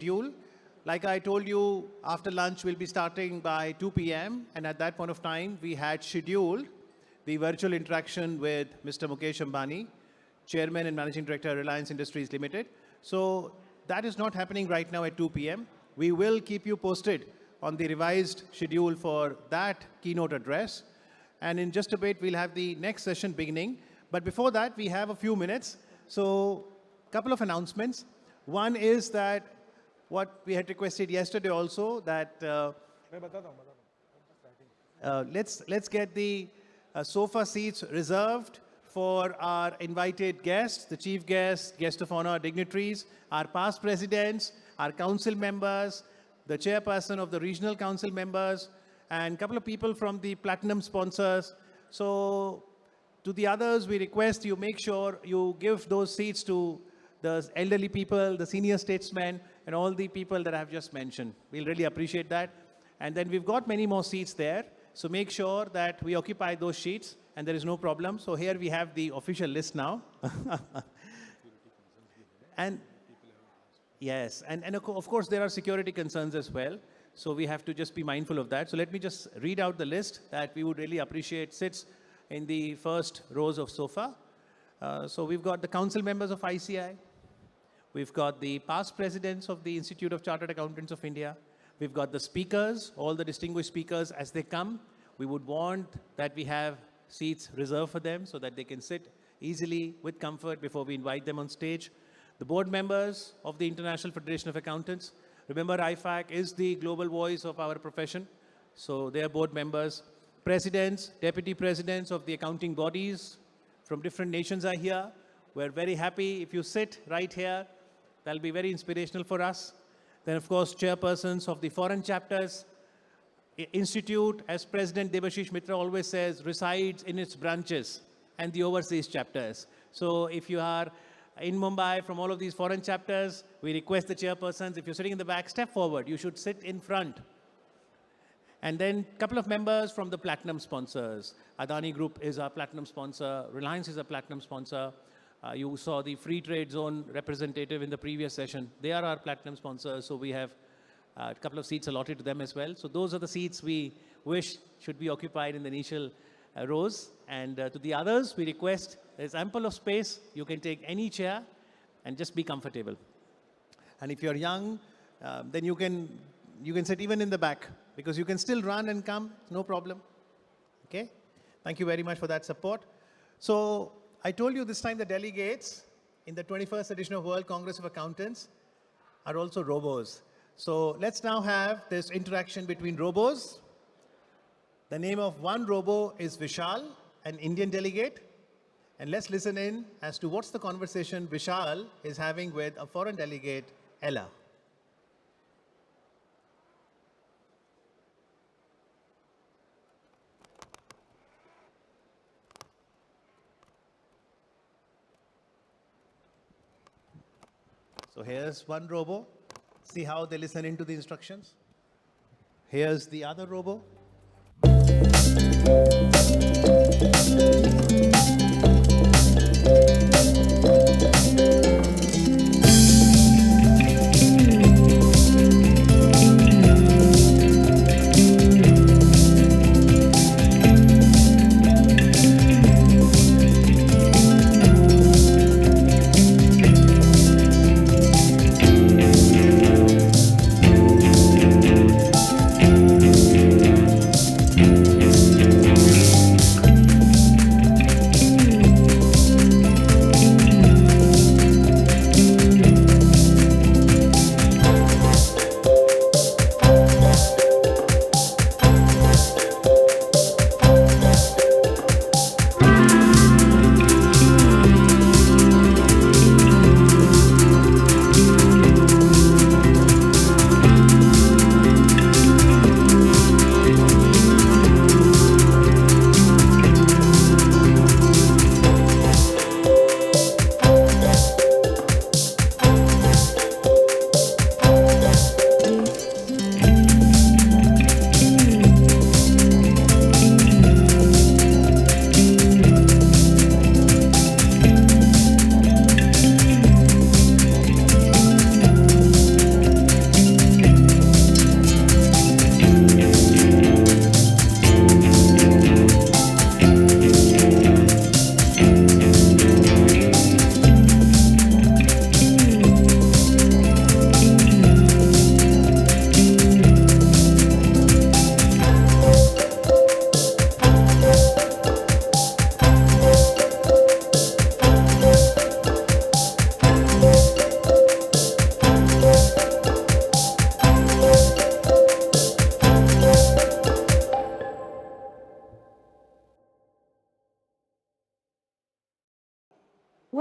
schedule. Like I told you, after lunch we'll be starting by 2 p.m. and at that point of time we had scheduled the virtual interaction with Mr. Mukesh Ambani, Chairman and Managing Director, Reliance Industries Limited. So that is not happening right now at 2 p.m. We will keep you posted on the revised schedule for that keynote address. And in just a bit, we'll have the next session beginning. But before that, we have a few minutes. So a couple of announcements. One is that what we had requested yesterday also, that let's get the sofa seats reserved for our invited guests, the chief guests, guest of honor, dignitaries, our past presidents, our council members, the chairperson of the regional council members, and a couple of people from the platinum sponsors. So to the others, we request you make sure you give those seats to the elderly people, the senior statesmen, and all the people that I have just mentioned. We'll really appreciate that. And then we've got many more seats there. So make sure that we occupy those seats and there is no problem. So here we have the official list now. And yes, and of course there are security concerns as well. So we have to just be mindful of that. So let me just read out the list that we would really appreciate sits in the first rows of sofa. So we've got the council members of ICI. We've got the past presidents of the Institute of Chartered Accountants of India. We've got the speakers, all the distinguished speakers as they come. We would want that we have seats reserved for them so that they can sit easily with comfort before we invite them on stage. The board members of the International Federation of Accountants. Remember, IFAC is the global voice of our profession. So they are board members. Presidents, deputy presidents of the accounting bodies from different nations are here. We're very happy if you sit right here. That'll be very inspirational for us. Then, of course, chairpersons of the foreign chapters. Institute, as President Debashish Mitra always says, resides in its branches and the overseas chapters. So if you are in Mumbai from all of these foreign chapters, we request the chairpersons, if you're sitting in the back, step forward. You should sit in front. And then a couple of members from the platinum sponsors. Adani Group is our platinum sponsor. Reliance is a platinum sponsor. You saw the free trade zone representative in the previous session. They are our platinum sponsors. So we have a couple of seats allotted to them as well. So those are the seats we wish should be occupied in the initial rows. And to the others, we request there's ample of space. You can take any chair and just be comfortable. And if you're young, then you can sit even in the back because you can still run and come, no problem. Okay? Thank you very much for that support. So I told you this time the delegates in the 21st edition of World Congress of Accountants are also robos. So let's now have this interaction between robos. The name of one robo is Vishal, an Indian delegate. And let's listen in as to what's the conversation Vishal is having with a foreign delegate, Ella. So here's one robo. See how they listen into the instructions. Here's the other robo.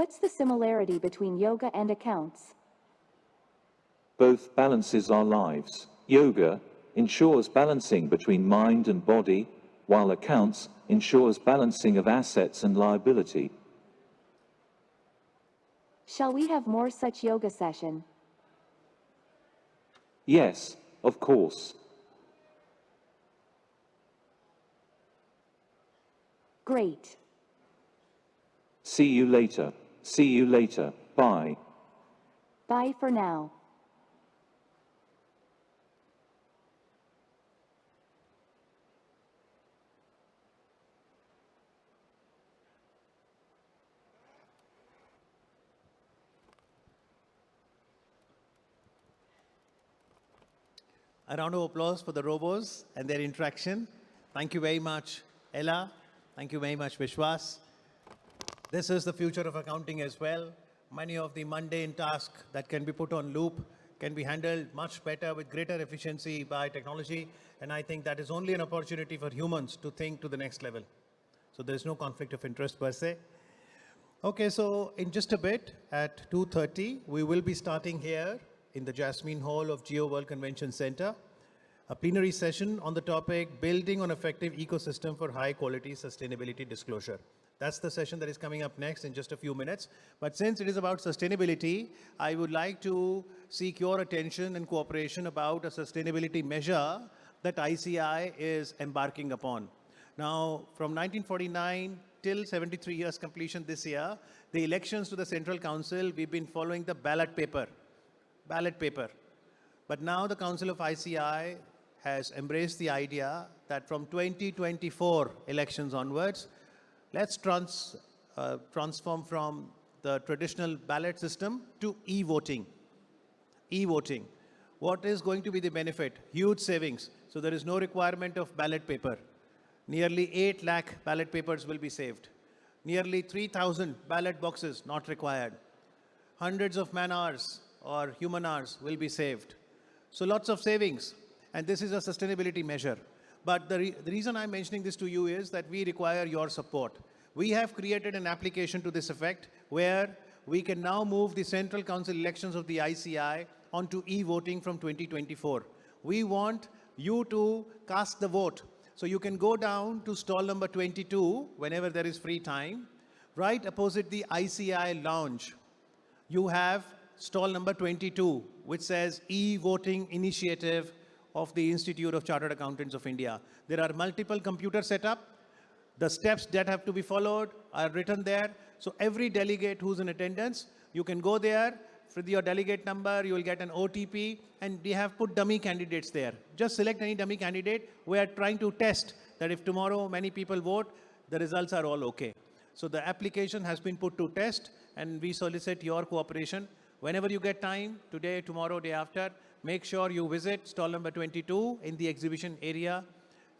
What's the similarity between yoga and accounts? Both balances our lives. Yoga ensures balancing between mind and body, while accounts ensures balancing of assets and liability. Shall we have more such yoga session? Yes, of course. Great. See you later. See you later. Bye. Bye for now. A round of applause for the robos and their interaction. Thank you very much, Ella. Thank you very much, Vishwas. This is the future of accounting as well. Many of the mundane tasks that can be put on loop can be handled much better with greater efficiency by technology. And I think that is only an opportunity for humans to think to the next level. So there's no conflict of interest per se. Okay, so in just a bit at 2:30, we will be starting here in the Jasmine Hall of Geo World Convention Center, a plenary session on the topic, Building on Effective Ecosystem for High Quality Sustainability Disclosure. That's the session that is coming up next in just a few minutes. But since it is about sustainability, I would like to seek your attention and cooperation about a sustainability measure that ICI is embarking upon. Now, from 1949 till 73 years completion this year, the elections to the Central Council, we've been following the ballot paper. But now the Council of ICI has embraced the idea that from 2024 elections onwards, let's transform from the traditional ballot system to e-voting. E-voting. What is going to be the benefit? Huge savings. So there is no requirement of ballot paper. Nearly 8 lakh ballot papers will be saved. Nearly 3,000 ballot boxes not required. Hundreds of man hours or human hours will be saved. So lots of savings, and this is a sustainability measure. But the reason I'm mentioning this to you is that we require your support. We have created an application to this effect where we can now move the Central Council elections of the ICI onto e-voting from 2024. We want you to cast the vote. So you can go down to stall number 22 whenever there is free time. Right opposite the ICI lounge, you have stall number 22, which says e-voting initiative of the Institute of Chartered Accountants of India. There are multiple computers set up. The steps that have to be followed are written there. So every delegate who's in attendance, you can go there with your delegate number, you will get an OTP, and we have put dummy candidates there. Just select any dummy candidate. We are trying to test that if tomorrow many people vote, the results are all okay. So the application has been put to test, and we solicit your cooperation. Whenever you get time, today, tomorrow, day after, make sure you visit stall number 22 in the exhibition area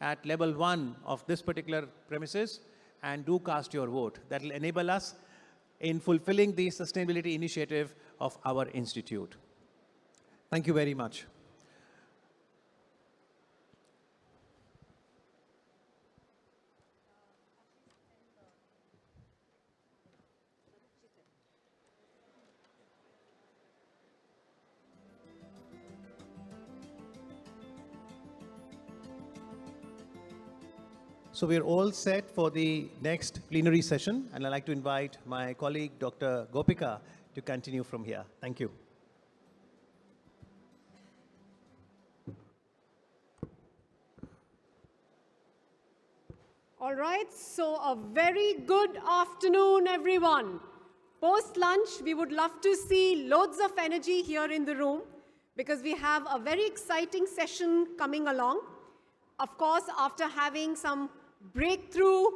at level 1 of this particular premises and do cast your vote. That will enable us in fulfilling the sustainability initiative of our institute. Thank you very much. So we're all set for the next plenary session, and I'd like to invite my colleague, Dr. Gopika, to continue from here. Thank you. All right, so a very good afternoon, everyone. Post-lunch, we would love to see loads of energy here in the room because we have a very exciting session coming along. Of course, after having some breakthrough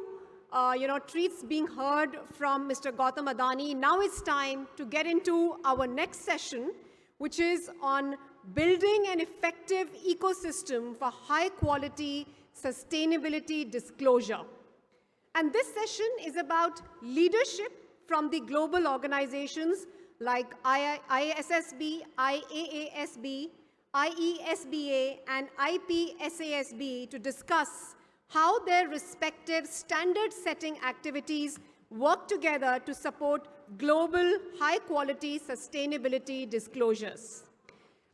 treats being heard from Mr. Gautam Adani, now it's time to get into our next session, which is on building an effective ecosystem for high-quality sustainability disclosure. And this session is about leadership from the global organizations like ISSB, IAASB, IESBA, and IPSASB to discuss how their respective standard-setting activities work together to support global high-quality sustainability disclosures.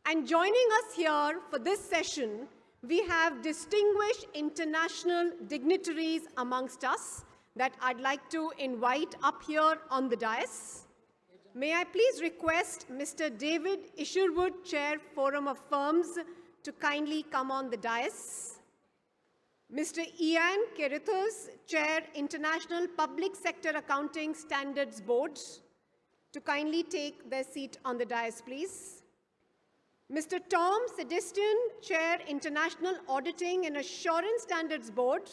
And joining us here for this session, we have distinguished international dignitaries amongst us that I'd like to invite up here on the dais. May I please request Mr. David Isherwood, Chair, Forum of Firms, to kindly come on the dais. Mr. Ian Carruthers, Chair, International Public Sector Accounting Standards Board, to kindly take their seat on the dais, please. Mr. Tom Seidenstein, Chair, International Auditing and Assurance Standards Board,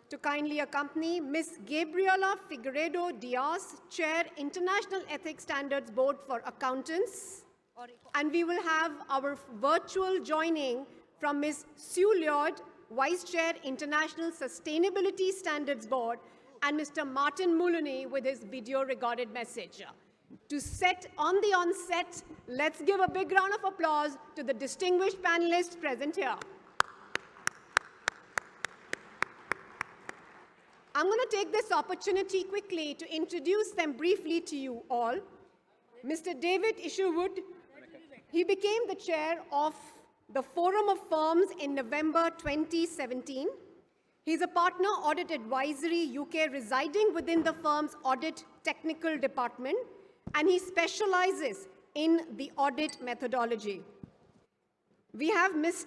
to kindly accompany Ms. Gabriela Figueiredo Diaz, Chair, International Ethics Standards Board for Accountants. And we will have our virtual joining from Ms. Lloyd, Vice Chair, International Sustainability Standards Board, and Mr. Martin Moloney with his video recorded message. To set on the onset, let's give a big round of applause to the distinguished panelists present here. I'm going to take this opportunity quickly to introduce them briefly to you all. Mr. David Isherwood, he became the chair of the Forum of Firms in November 2017. He's a partner audit advisory UK residing within the firm's audit technical department, and he specializes in the audit methodology. We have Ms.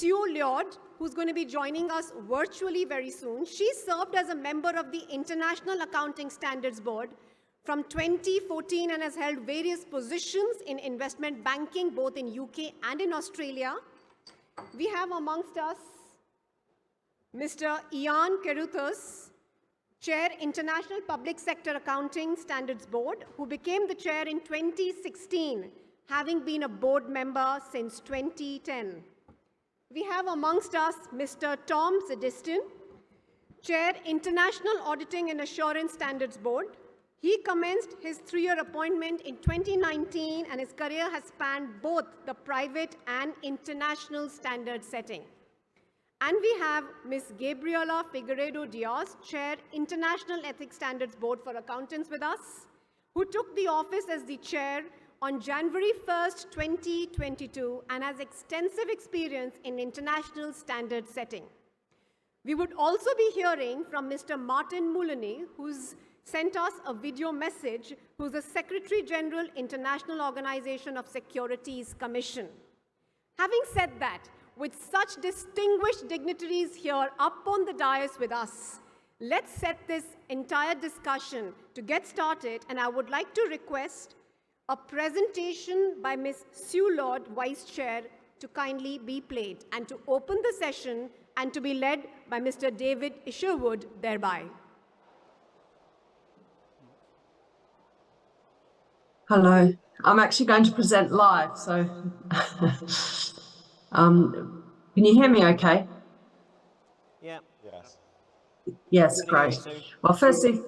Lloyd, who's going to be joining us virtually very soon. She served as a member of the International Accounting Standards Board from 2014 and has held various positions in investment banking, both in UK and in Australia. We have amongst us Mr. Ian Carruthers, Chair, International Public Sector Accounting Standards Board, who became the chair in 2016, having been a board member since 2010. We have amongst us Mr. Tom Seidenstein, Chair, International Auditing and Assurance Standards Board. He commenced his 3-year appointment in 2019, and his career has spanned both the private and international standard setting. And we have Ms. Gabriela Figueiredo Diaz, Chair, International Ethics Standards Board for Accountants with us, who took the office as the chair on January 1st, 2022, and has extensive experience in international standard setting. We would also be hearing from Mr. Martin Moloney, who's sent us a video message, who's the Secretary General, International Organization of Securities Commission. Having said that, with such distinguished dignitaries here up on the dais with us, let's set this entire discussion to get started, and I would like to request a presentation by Ms. Lloyd, Vice Chair, to kindly be played, and to open the session and to be led by Mr. David Isherwood thereby. Hello, I'm actually going to present live, so can you hear me okay? Yeah. Yes. Yes, great. Well, firstly,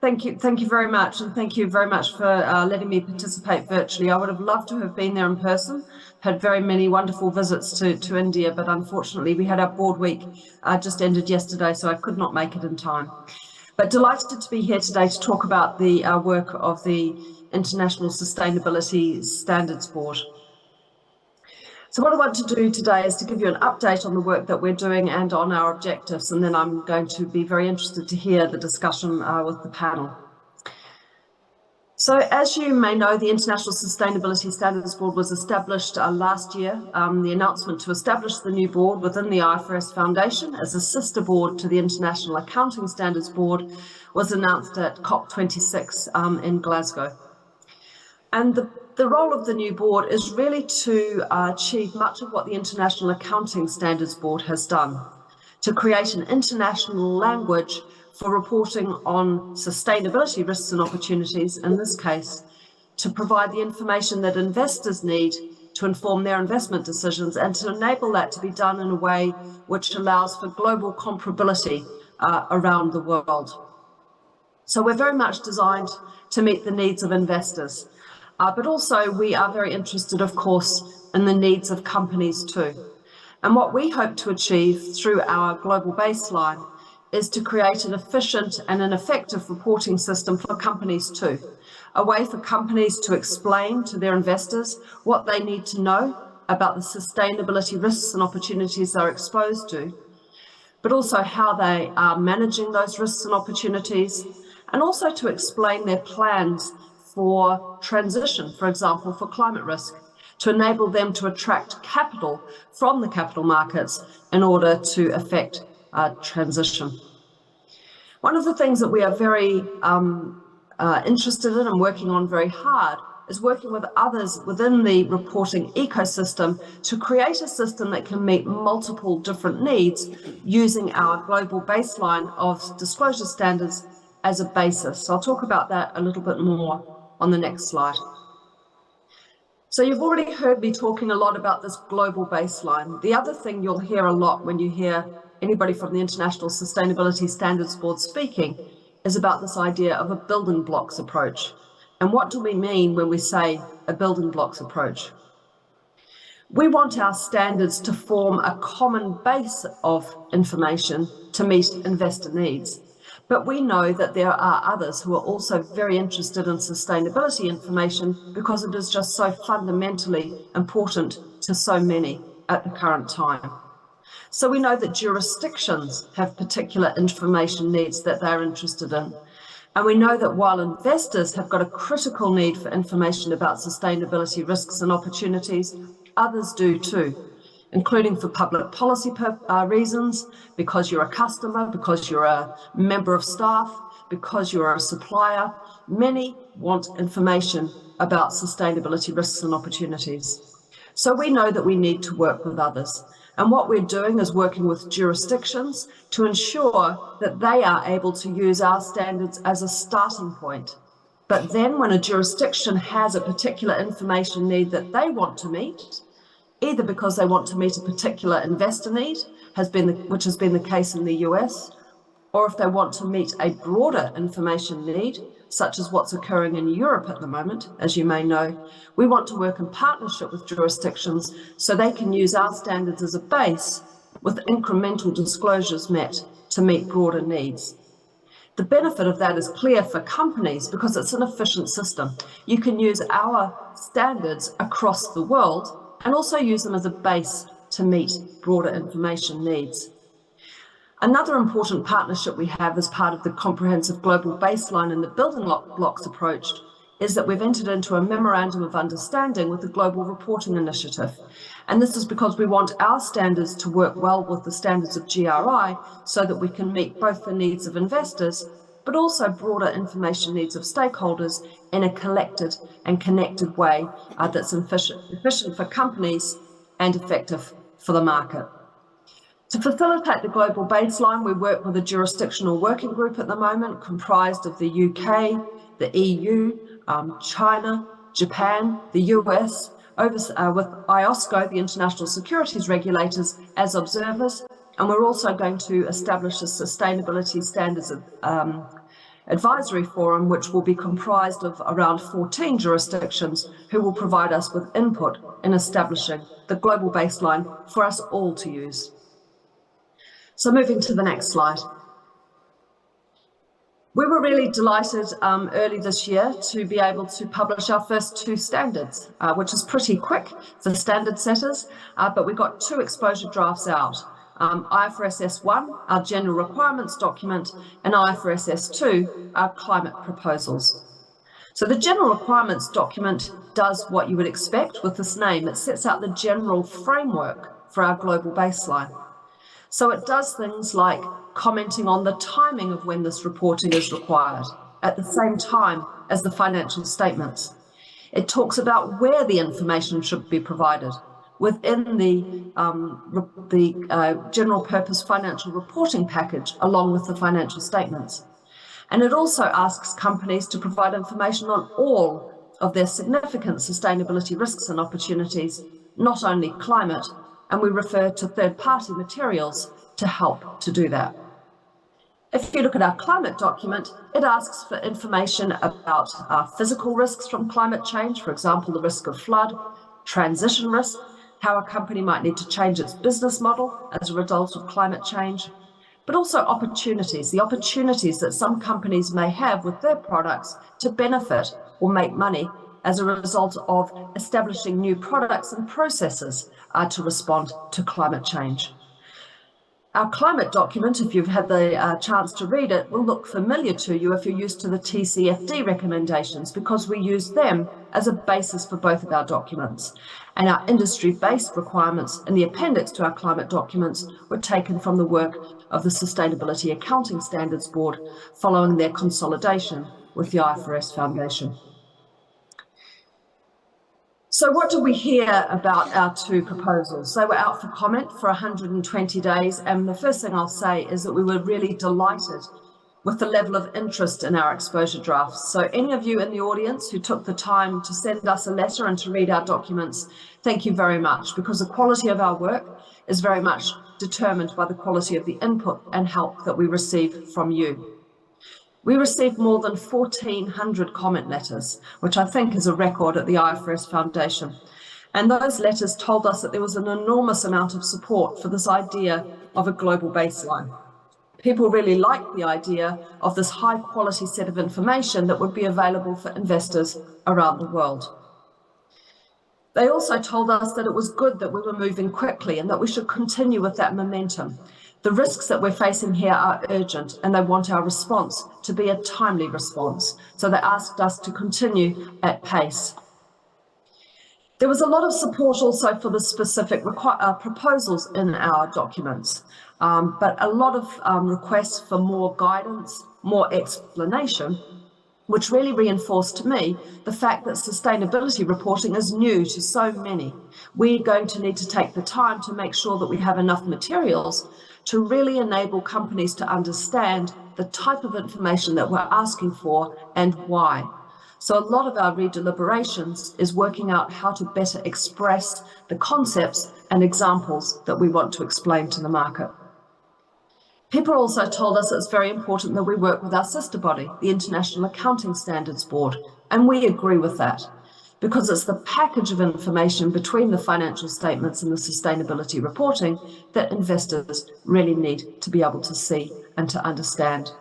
thank you very much, and thank you very much for letting me participate virtually. I would have loved to have been there in person, had very many wonderful visits to India, but unfortunately we had our board week just ended yesterday, so I could not make it in time. But delighted to be here today to talk about the work of the International Sustainability Standards Board. So what I want to do today is to give you an update on the work that we're doing and on our objectives, and then I'm going to be very interested to hear the discussion with the panel. So as you may know, the International Sustainability Standards Board was established last year. The announcement to establish the new board within the IFRS Foundation as a sister board to the International Accounting Standards Board was announced at COP26 in Glasgow. And the role of the new board is really to achieve much of what the International Accounting Standards Board has done, to create an international language for reporting on sustainability risks and opportunities, in this case, to provide the information that investors need to inform their investment decisions, and to enable that to be done in a way which allows for global comparability around the world. So we're very much designed to meet the needs of investors. But also we are very interested, of course, in the needs of companies too. And what we hope to achieve through our global baseline is to create an efficient and an effective reporting system for companies too. A way for companies to explain to their investors what they need to know about the sustainability risks and opportunities they're exposed to, but also how they are managing those risks and opportunities, and also to explain their plans for transition, for example, for climate risk, to enable them to attract capital from the capital markets in order to effect transition. One of the things that we are very interested in and working on very hard is working with others within the reporting ecosystem to create a system that can meet multiple different needs using our global baseline of disclosure standards as a basis. So I'll talk about that a little bit more on the next slide. So you've already heard me talking a lot about this global baseline. The other thing you'll hear a lot when you hear anybody from the International Sustainability Standards Board speaking is about this idea of a building blocks approach. And what do we mean when we say a building blocks approach? We want our standards to form a common base of information to meet investor needs. But we know that there are others who are also very interested in sustainability information because it is just so fundamentally important to so many at the current time. So we know that jurisdictions have particular information needs that they're interested in. And we know that while investors have got a critical need for information about sustainability risks and opportunities, others do too, including for public policy reasons, because you're a customer, because you're a member of staff, because you're a supplier. Many want information about sustainability risks and opportunities. So we know that we need to work with others. And what we're doing is working with jurisdictions to ensure that they are able to use our standards as a starting point. But then when a jurisdiction has a particular information need that they want to meet, either because they want to meet a particular investor need, which has been the case in the US, or if they want to meet a broader information need, such as what's occurring in Europe at the moment, as you may know, we want to work in partnership with jurisdictions so they can use our standards as a base with incremental disclosures met to meet broader needs. The benefit of that is clear for companies because it's an efficient system. You can use our standards across the world and also use them as a base to meet broader information needs. Another important partnership we have as part of the comprehensive global baseline and the building blocks approach is that we've entered into a memorandum of understanding with the Global Reporting Initiative. And this is because we want our standards to work well with the standards of GRI so that we can meet both the needs of investors, but also broader information needs of stakeholders in a collected and connected way that's efficient for companies and effective for the market. To facilitate the global baseline, we work with a jurisdictional working group at the moment comprised of the UK, the EU, China, Japan, the US, with IOSCO, the International Securities Regulators, as observers. And we're also going to establish a Sustainability Standards Advisory Forum, which will be comprised of around 14 jurisdictions who will provide us with input in establishing the global baseline for us all to use. So moving to the next slide. We were really delighted early this year to be able to publish our first 2 standards, which is pretty quick for standard setters, but we got 2 exposure drafts out. IFRS S1, our general requirements document, and IFRS S2, our climate proposals. So the general requirements document does what you would expect with this name. It sets out the general framework for our global baseline. So it does things like commenting on the timing of when this reporting is required at the same time as the financial statements. It talks about where the information should be provided within the general purpose financial reporting package along with the financial statements. And it also asks companies to provide information on all of their significant sustainability risks and opportunities, not only climate, and we refer to third-party materials to help to do that. If you look at our climate document, it asks for information about physical risks from climate change, for example, the risk of flood, transition risk, how a company might need to change its business model as a result of climate change, but also opportunities, the opportunities that some companies may have with their products to benefit or make money as a result of establishing new products and processes to respond to climate change. Our climate document, if you've had the chance to read it, will look familiar to you if you're used to the TCFD recommendations, because we use them as a basis for both of our documents. And our industry-based requirements in the appendix to our climate documents were taken from the work of the Sustainability Accounting Standards Board following their consolidation with the IFRS Foundation. So what did we hear about our two proposals? They were out for comment for 120 days, and the first thing I'll say is that we were really delighted with the level of interest in our exposure drafts. So any of you in the audience who took the time to send us a letter and to read our documents, thank you very much, because the quality of our work is very much determined by the quality of the input and help that we receive from you. We received more than 1,400 comment letters, which I think is a record at the IFRS Foundation. And those letters told us that there was an enormous amount of support for this idea of a global baseline. People really liked the idea of this high quality set of information that would be available for investors around the world. They also told us that it was good that we were moving quickly and that we should continue with that momentum. The risks that we're facing here are urgent, and they want our response to be a timely response. So they asked us to continue at pace. There was a lot of support also for the specific proposals in our documents, but a lot of requests for more guidance, more explanation, which really reinforced to me the fact that sustainability reporting is new to so many. We're going to need to take the time to make sure that we have enough materials to really enable companies to understand the type of information that we're asking for and why. So a lot of our redeliberations is working out how to better express the concepts and examples that we want to explain to the market. People also told us it's very important that we work with our sister body, the International Accounting Standards Board, and we agree with that, because it's the package of information between the financial statements and the sustainability reporting that investors really need to be able to see and to understand.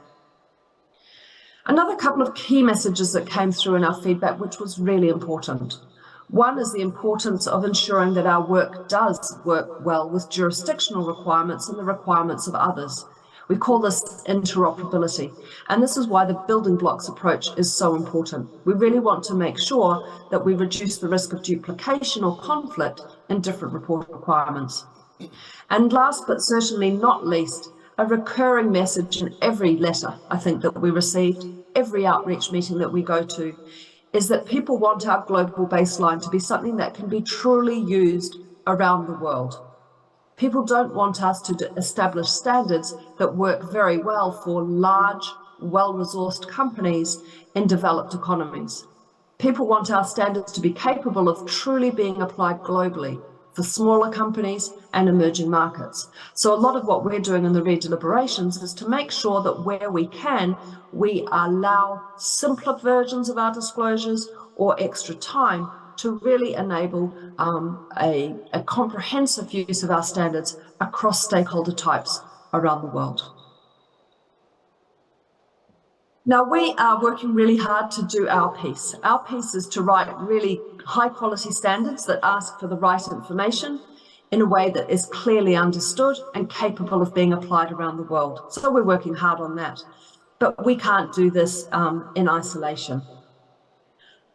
Another couple of key messages that came through in our feedback, which was really important. One is the importance of ensuring that our work does work well with jurisdictional requirements and the requirements of others. We call this interoperability, and this is why the building blocks approach is so important. We really want to make sure that we reduce the risk of duplication or conflict in different report requirements. And last but certainly not least, a recurring message in every letter, I think, that we received, every outreach meeting that we go to, is that people want our global baseline to be something that can be truly used around the world. People don't want us to establish standards that work very well for large, well-resourced companies in developed economies. People want our standards to be capable of truly being applied globally for smaller companies and emerging markets. So a lot of what we're doing in the redeliberations is to make sure that where we can, we allow simpler versions of our disclosures or extra time to really enable a comprehensive use of our standards across stakeholder types around the world. Now, we are working really hard to do our piece. Our piece is to write really high quality standards that ask for the right information in a way that is clearly understood and capable of being applied around the world. So we're working hard on that, but we can't do this in isolation.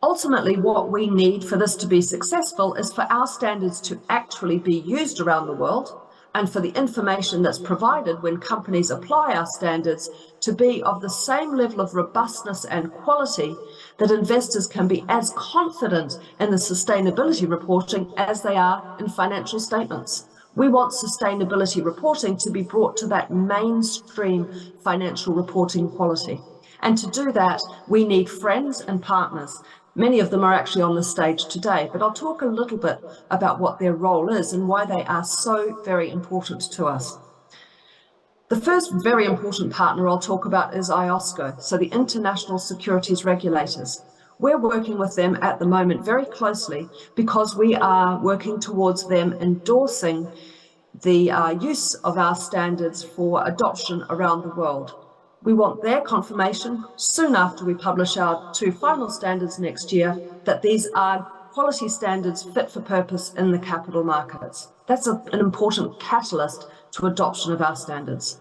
Ultimately, what we need for this to be successful is for our standards to actually be used around the world, and for the information that's provided when companies apply our standards to be of the same level of robustness and quality that investors can be as confident in the sustainability reporting as they are in financial statements. We want sustainability reporting to be brought to that mainstream financial reporting quality. And to do that, we need friends and partners. Many of them are actually on the stage today, but I'll talk a little bit about what their role is and why they are so very important to us. The first very important partner I'll talk about is IOSCO, so the International Securities Regulators. We're working with them at the moment very closely because we are working towards them endorsing the use of our standards for adoption around the world. We want their confirmation soon after we publish our 2 final standards next year that these are quality standards fit for purpose in the capital markets. That's an important catalyst to adoption of our standards.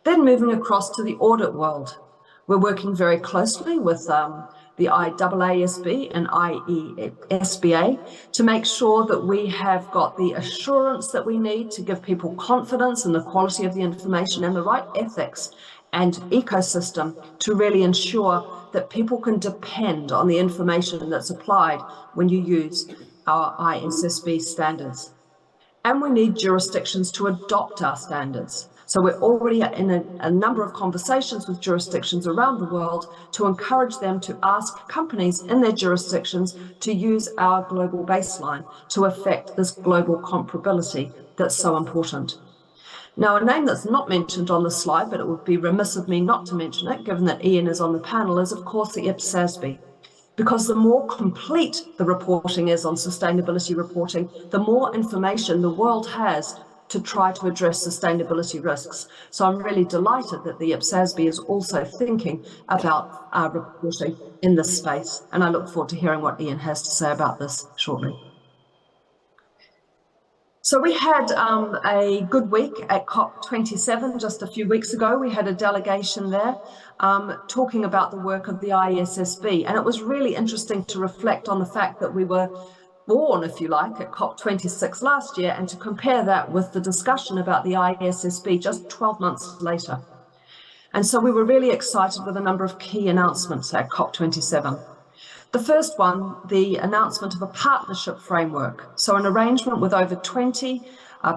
Then moving across to the audit world, we're working very closely with the IAASB and IESBA to make sure that we have got the assurance that we need to give people confidence in the quality of the information and the right ethics and ecosystem to really ensure that people can depend on the information that's applied when you use our ISSB standards. And we need jurisdictions to adopt our standards. So we're already in a number of conversations with jurisdictions around the world to encourage them to ask companies in their jurisdictions to use our global baseline to affect this global comparability that's so important. Now, a name that's not mentioned on the slide, but it would be remiss of me not to mention it, given that Ian is on the panel, is of course the IPSASB. Because the more complete the reporting is on sustainability reporting, the more information the world has to try to address sustainability risks. So I'm really delighted that the IPSASB is also thinking about our reporting in this space. And I look forward to hearing what Ian has to say about this shortly. So we had a good week at COP27 just a few weeks ago. We had a delegation there talking about the work of the IESSB. And it was really interesting to reflect on the fact that we were born, if you like, at COP26 last year, and to compare that with the discussion about the IESSB just 12 months later. And so we were really excited with a number of key announcements at COP27. The first one, the announcement of a partnership framework. So an arrangement with over 20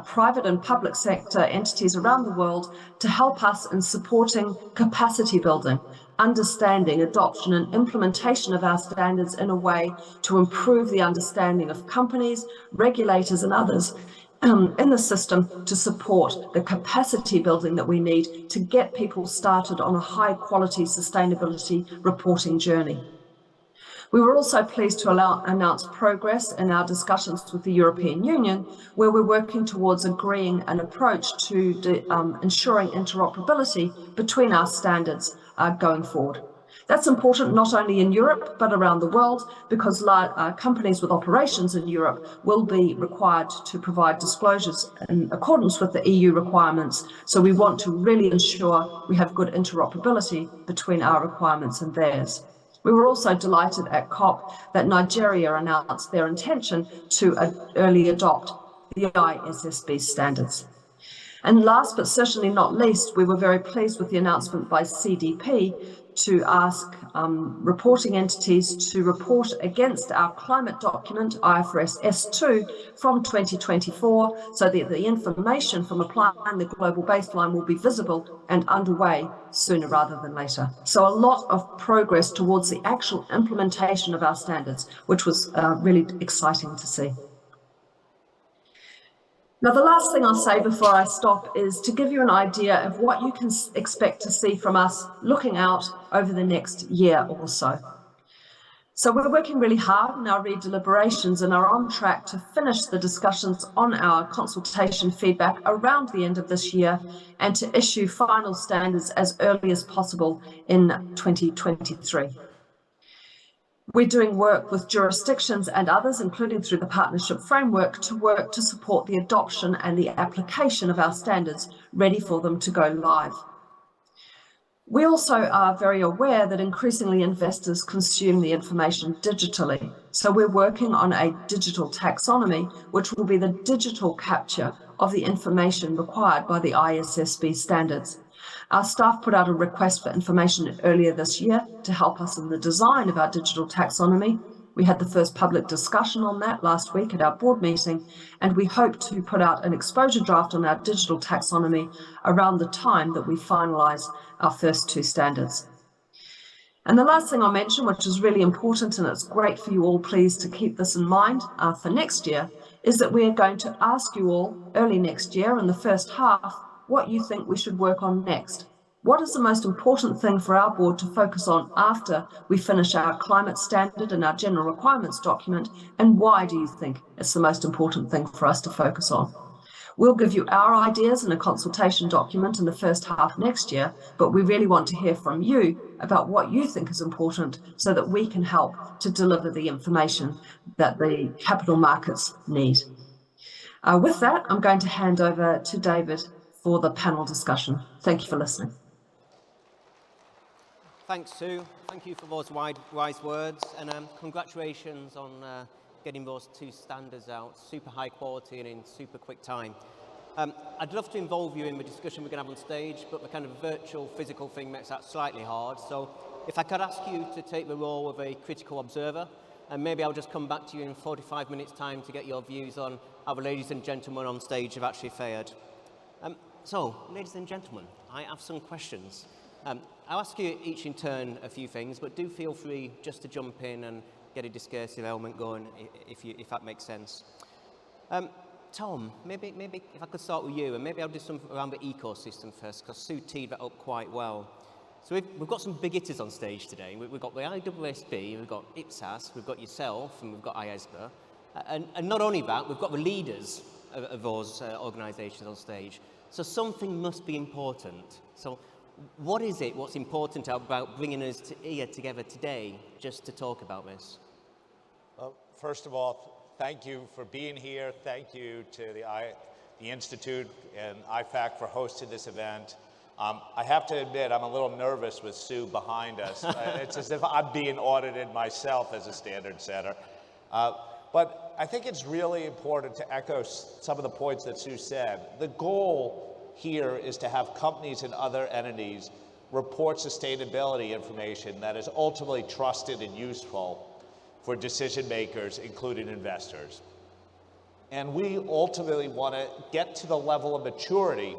private and public sector entities around the world to help us in supporting capacity building, understanding, adoption and implementation of our standards in a way to improve the understanding of companies, regulators and others in the system to support the capacity building that we need to get people started on a high quality sustainability reporting journey. We were also pleased to announce progress in our discussions with the European Union, where we're working towards agreeing an approach to ensuring interoperability between our standards going forward. That's important not only in Europe, but around the world, because companies with operations in Europe will be required to provide disclosures in accordance with the EU requirements. So we want to really ensure we have good interoperability between our requirements and theirs. We were also delighted at COP that Nigeria announced their intention to early adopt the ISSB standards. And last but certainly not least, we were very pleased with the announcement by CDP to ask reporting entities to report against our climate document, IFRS S2, from 2024, so that the information from applying the global baseline will be visible and underway sooner rather than later. So a lot of progress towards the actual implementation of our standards, which was really exciting to see. Now, the last thing I'll say before I stop is to give you an idea of what you can expect to see from us looking out over the next year or so. So we're working really hard in our re-deliberations and are on track to finish the discussions on our consultation feedback around the end of this year and to issue final standards as early as possible in 2023. We're doing work with jurisdictions and others, including through the partnership framework, to work to support the adoption and the application of our standards, ready for them to go live. We also are very aware that increasingly investors consume the information digitally. So we're working on a digital taxonomy, which will be the digital capture of the information required by the ISSB standards. Our staff put out a request for information earlier this year to help us in the design of our digital taxonomy. We had the first public discussion on that last week at our board meeting, and we hope to put out an exposure draft on our digital taxonomy around the time that we finalise our first 2 standards. And the last thing I'll mention, which is really important, and it's great for you all, please, to keep this in mind for next year, is that we are going to ask you all early next year in the first half what you think we should work on next. What is the most important thing for our board to focus on after we finish our climate standard and our general requirements document, and why do you think it's the most important thing for us to focus on? We'll give you our ideas in a consultation document in the first half next year, but we really want to hear from you about what you think is important so that we can help to deliver the information that the capital markets need. With that, I'm going to hand over to David for the panel discussion. Thank you for listening. Thanks, Sue. Thank you for those wise words, and congratulations on getting those 2 standards out, super high quality and in super quick time. I'd love to involve you in the discussion we're going to have on stage, but the kind of virtual, physical thing makes that slightly hard. So if I could ask you to take the role of a critical observer, and maybe I'll just come back to you in 45 minutes' time to get your views on how the ladies and gentlemen on stage have actually fared. So, ladies and gentlemen, I have some questions. I'll ask you each in turn a few things, but do feel free just to jump in and get a discursive element going if that makes sense. Tom, maybe if I could start with you, and maybe I'll do something around the ecosystem first, because Sue teed that up quite well. So we've got some big hitters on stage today. We've got the IAASB, we've got IPSASB, we've got yourself, and we've got IESBA. And not only that, we've got the leaders of those organisations on stage. So something must be important. So what is it, what's important about bringing us here together today just to talk about this? Well, first of all, thank you for being here. Thank you to the Institute and IFAC for hosting this event. I have to admit, I'm a little nervous with Sue behind us. It's as if I'm being audited myself as a standard setter. But I think it's really important to echo some of the points that Sue said. The goal here is to have companies and other entities report sustainability information that is ultimately trusted and useful for decision makers, including investors. And we ultimately want to get to the level of maturity,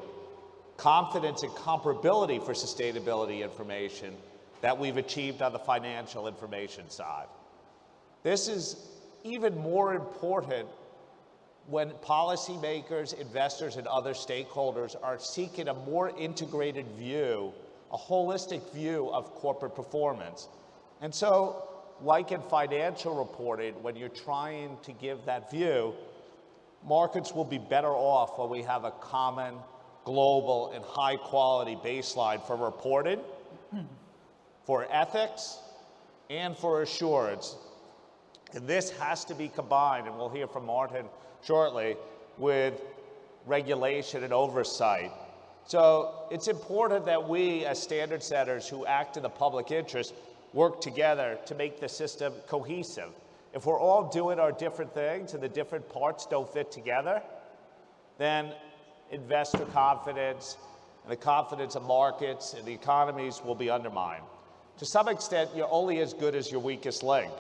confidence, and comparability for sustainability information that we've achieved on the financial information side. This is even more important when policymakers, investors, and other stakeholders are seeking a more integrated view, a holistic view of corporate performance. And so, like in financial reporting, when you're trying to give that view, markets will be better off when we have a common, global, and high-quality baseline for reporting, for ethics, and for assurance. And this has to be combined, and we'll hear from Martin shortly, with regulation and oversight. So it's important that we, as standard setters who act in the public interest, work together to make the system cohesive. If we're all doing our different things and the different parts don't fit together, then investor confidence and the confidence of markets and the economies will be undermined. To some extent, you're only as good as your weakest link.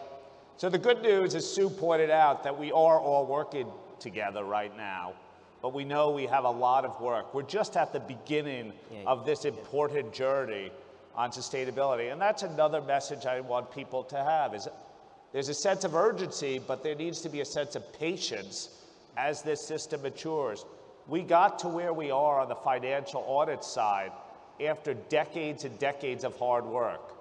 So the good news, as Sue pointed out, that we are all working together right now, but we know we have a lot of work. We're just at the beginning of this important journey on sustainability. And that's another message I want people to have, is there's a sense of urgency, but there needs to be a sense of patience as this system matures. We got to where we are on the financial audit side after decades and decades of hard work.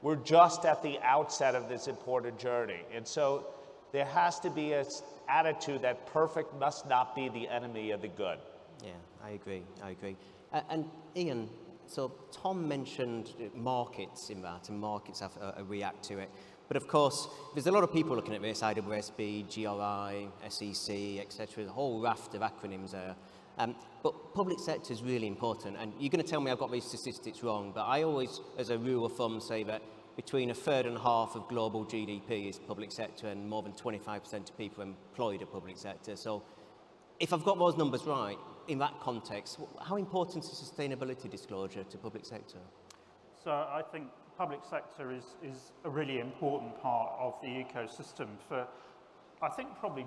We're just at the outset of this important journey. And so there has to be an attitude that perfect must not be the enemy of the good. Yeah, I agree. And Ian, so Tom mentioned markets in that, and markets have react to it. But of course, there's a lot of people looking at this, IAASB, GRI, SEC, etc., a whole raft of acronyms there. But public sector is really important, and you're going to tell me I've got these statistics wrong, but I always, as a rule of thumb, say that between a third and a half of global GDP is public sector, and more than 25% of people employed are public sector. So if I've got those numbers right, in that context, how important is sustainability disclosure to public sector? So I think public sector is a really important part of the ecosystem for, I think, probably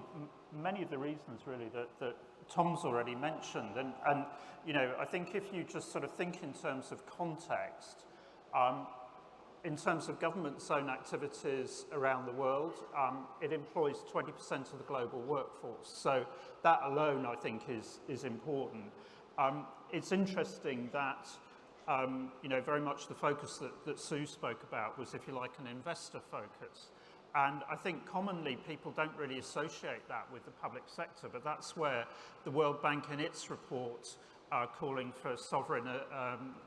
many of the reasons really that Tom's already mentioned. And you know, I think if you just sort of think in terms of context, in terms of government's own activities around the world, it employs 20% of the global workforce. So that alone, I think, is important. It's interesting that, you know, very much the focus that Sue spoke about was, if you like, an investor focus. And I think commonly people don't really associate that with the public sector, but that's where the World Bank in its report calling for sovereign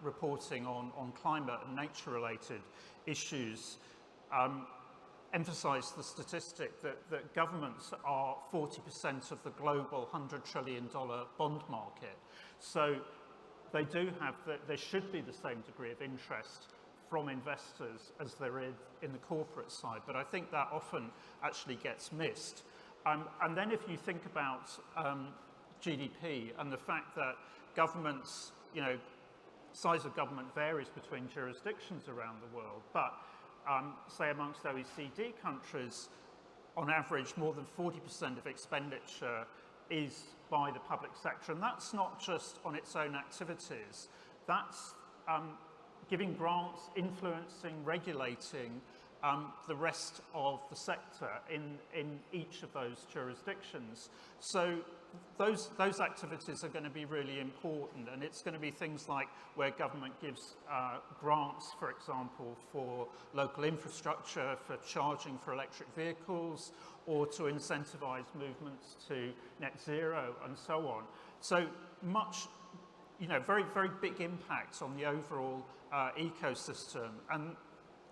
reporting on climate and nature-related issues emphasise the statistic that governments are 40% of the global $100 trillion bond market. So they do have, there should be the same degree of interest from investors as there is in the corporate side, but I think that often actually gets missed. And then if you think about GDP and the fact that governments, size of government varies between jurisdictions around the world, but say amongst OECD countries, on average, more than 40% of expenditure is by the public sector. And that's not just on its own activities. That's giving grants, influencing, regulating the rest of the sector in each of those jurisdictions. So those activities are going to be really important, and it's going to be things like where government gives grants, for example, for local infrastructure, for charging for electric vehicles, or to incentivize movements to net zero and so on. So much, very, very big impacts on the overall ecosystem, and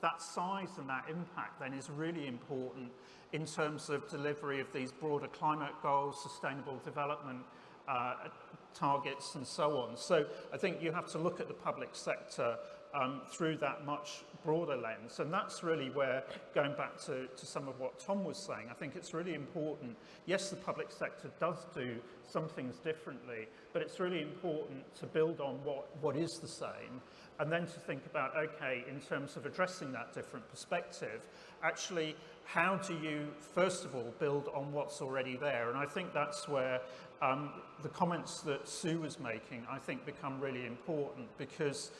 that size and that impact then is really important in terms of delivery of these broader climate goals, sustainable development targets and so on. So I think you have to look at the public sector through that much broader lens, and that's really where, going back to some of what Tom was saying, I think it's really important. Yes, the public sector does do some things differently, but it's really important to build on what is the same, and then to think about, okay, in terms of addressing that different perspective, actually, how do you, first of all, build on what's already there? And I think that's where the comments that Sue was making, I think, become really important, because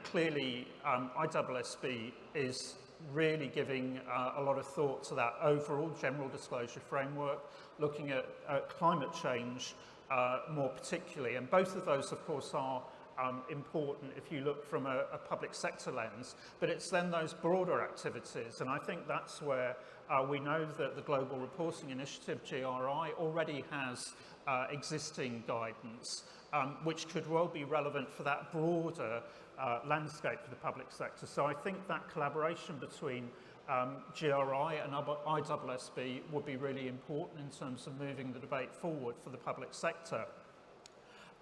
clearly ISSB is really giving a lot of thought to that overall general disclosure framework, looking at climate change more particularly. And both of those, of course, are important if you look from a public sector lens, but it's then those broader activities. And I think that's where we know that the Global Reporting Initiative, GRI, already has existing guidance, which could well be relevant for that broader landscape for the public sector. So I think that collaboration between GRI and ISSB would be really important in terms of moving the debate forward for the public sector.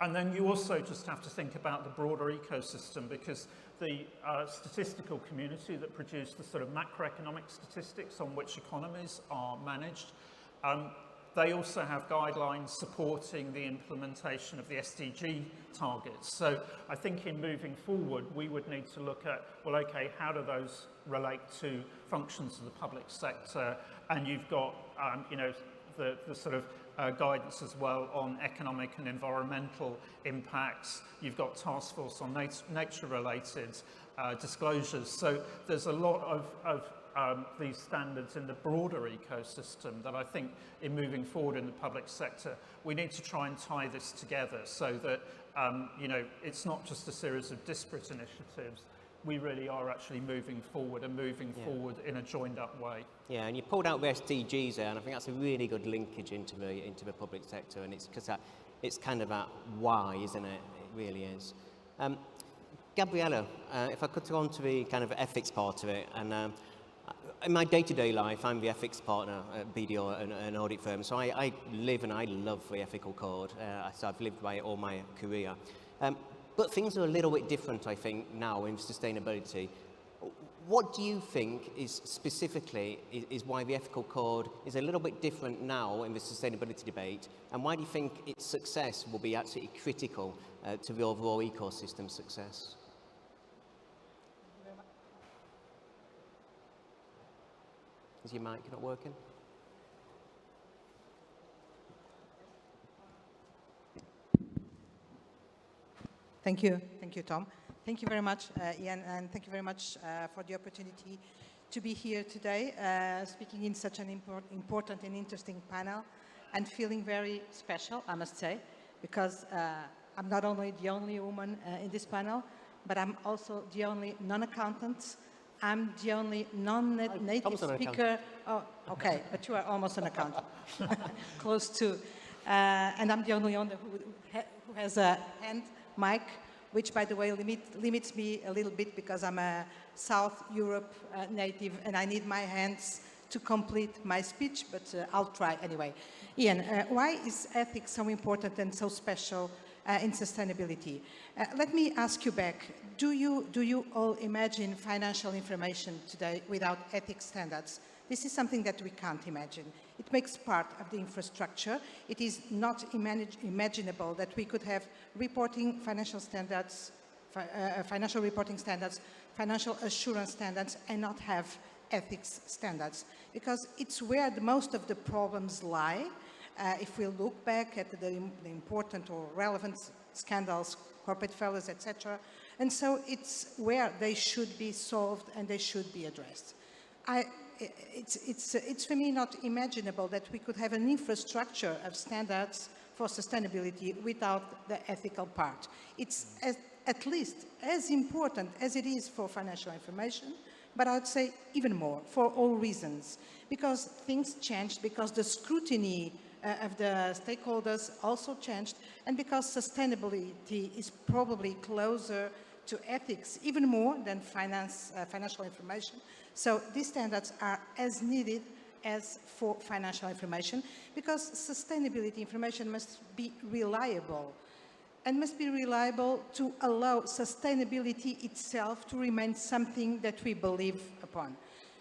And then you also just have to think about the broader ecosystem, because the statistical community that produce the sort of macroeconomic statistics on which economies are managed, they also have guidelines supporting the implementation of the SDG targets. So I think in moving forward, we would need to look at, well, okay, how do those relate to functions of the public sector? And you've got, the sort of guidance as well on economic and environmental impacts. You've got task force on nature-related disclosures. So there's a lot of these standards in the broader ecosystem that I think in moving forward in the public sector, we need to try and tie this together so that, it's not just a series of disparate initiatives. We really are actually moving forward and moving forward in a joined up way. Yeah, and you pulled out the SDGs there, and I think that's a really good linkage into the public sector, and it's because it's kind of that why, isn't it? It really is. Gabriela, if I could go on to the kind of ethics part of it, and in my day-to-day life, I'm the ethics partner at BDO, an audit firm, so I live and I love the ethical code. So I've lived by it all my career. But things are a little bit different, I think, now in sustainability. What do you think is specifically is why the ethical code is a little bit different now in the sustainability debate, and why do you think its success will be absolutely critical to the overall ecosystem success? Is your mic not working? Thank you, Tom. Thank you very much, Ian, and thank you very much for the opportunity to be here today, speaking in such an important and interesting panel, and feeling very special, I must say, because I'm not only the only woman in this panel, but I'm also the only non-accountant I'm the only non-native speaker. Oh, okay, but you are almost an accountant, close to. And I'm the only one who has a hand mic, which, by the way, limits me a little bit because I'm a South Europe native and I need my hands to complete my speech, but I'll try anyway. Ian, why is ethics so important and so special in sustainability? Let me ask you back. Do you all imagine financial information today without ethics standards? This is something that we can't imagine. It makes part of the infrastructure. It is not imaginable that we could have reporting financial standards, financial reporting standards, financial assurance standards, and not have ethics standards, because it's where most of the problems lie. If we look back at the important or relevant scandals, corporate failures, etc., and so it's where they should be solved and they should be addressed. It's for me not imaginable that we could have an infrastructure of standards for sustainability without the ethical part. It's at least as important as it is for financial information, but I would say even more, for all reasons. Because things changed, because the scrutiny of the stakeholders also changed, and because sustainability is probably closer to ethics, even more than financial information. So these standards are as needed as for financial information, because sustainability information must be reliable, and must be reliable to allow sustainability itself to remain something that we believe upon.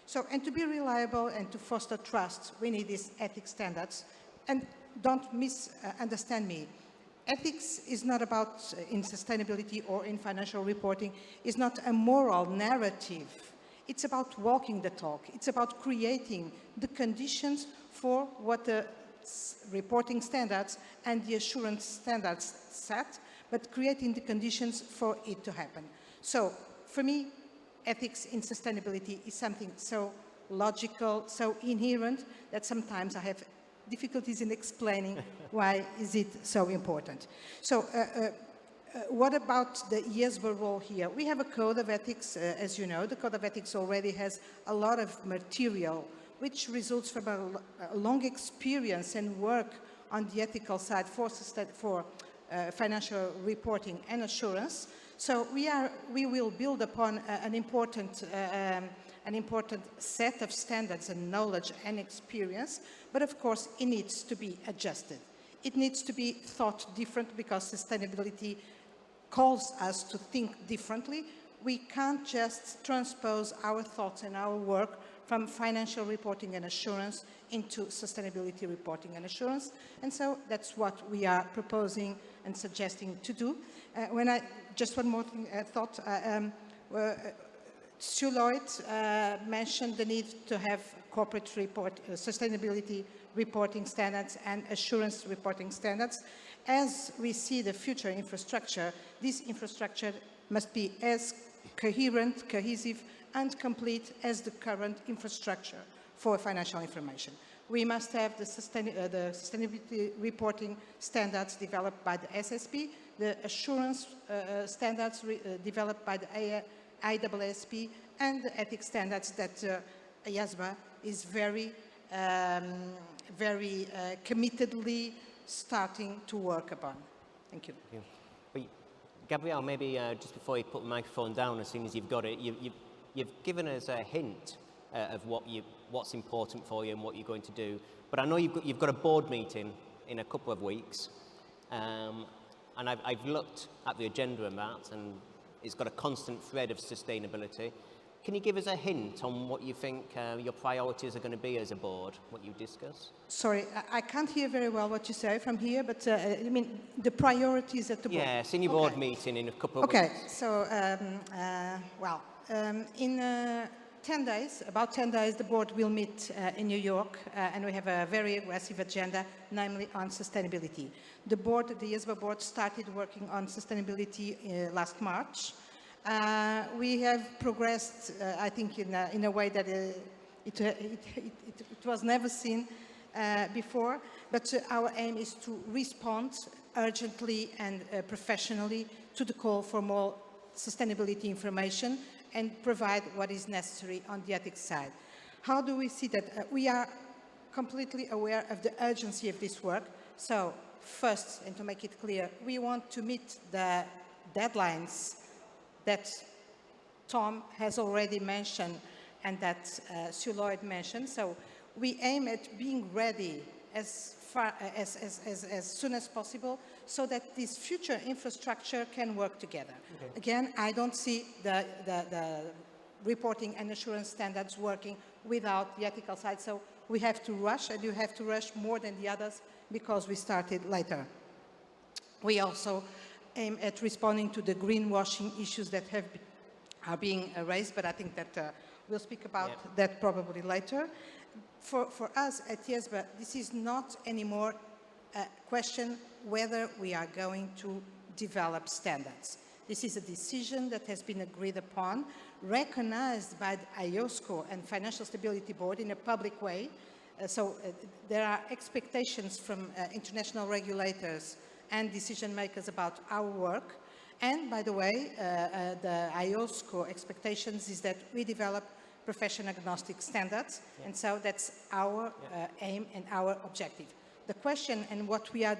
So, and to be reliable and to foster trust, we need these ethics standards. And don't misunderstand me. Ethics is not about, in sustainability or in financial reporting, is not a moral narrative. It's about walking the talk. It's about creating the conditions for what the reporting standards and the assurance standards set, but creating the conditions for it to happen. So, for me, ethics in sustainability is something so logical, so inherent, that sometimes I have difficulties in explaining why is it so important. So, what about the IESBA role here? We have a code of ethics, as you know. The code of ethics already has a lot of material, which results from a long experience and work on the ethical side for financial reporting and assurance. So we will build upon an important set of standards and knowledge and experience, but of course it needs to be adjusted. It needs to be thought different, because sustainability calls us to think differently. We can't just transpose our thoughts and our work from financial reporting and assurance into sustainability reporting and assurance. And so that's what we are proposing and suggesting to do. Just one more thing, thought. Sir Lloyd mentioned the need to have corporate sustainability reporting standards and assurance reporting standards. As we see the future infrastructure, this infrastructure must be as coherent, cohesive, and complete as the current infrastructure for financial information. We must have the sustainability reporting standards developed by the ISSB, the assurance standards developed by the IAASB, and the ethics standards that IESBA is very committedly starting to work upon. Thank you. Thank you. Gabriela, maybe just before you put the microphone down, as soon as you've got it, you've given us a hint of what's important for you and what you're going to do. But I know you've got a board meeting in a couple of weeks, and I've looked at the agenda and that, and it's got a constant thread of sustainability. Can you give us a hint on what you think your priorities are going to be as a board, what you discuss? Sorry, I can't hear very well what you say from here, but I mean the priorities at the board. Yeah, senior board meeting in a couple of weeks. Okay, so, in 10 days, about 10 days, the board will meet in New York, and we have a very aggressive agenda, namely on sustainability. The board, the IESBA board, started working on sustainability last March. We have progressed, I think, in a way that it was never seen before, but our aim is to respond urgently and professionally to the call for more sustainability information and provide what is necessary on the ethics side. How do we see that? We are completely aware of the urgency of this work. So first, and to make it clear, we want to meet the deadlines that Tom has already mentioned and that Sir Lloyd mentioned. So we aim at being ready as soon as possible so that this future infrastructure can work together. Okay. Again, I don't see the reporting and assurance standards working without the ethical side. So we have to rush, and you have to rush more than the others because we started later. We also aim at responding to the greenwashing issues that are being raised, but I think that we'll speak about that probably later. For us at IESBA, this is not anymore a question whether we are going to develop standards. This is a decision that has been agreed upon, recognized by the IOSCO and Financial Stability Board in a public way. There are expectations from international regulators and decision makers about our work. And by the way, the IOSCO expectations is that we develop profession agnostic standards. And so that's our aim and our objective. The question and what we are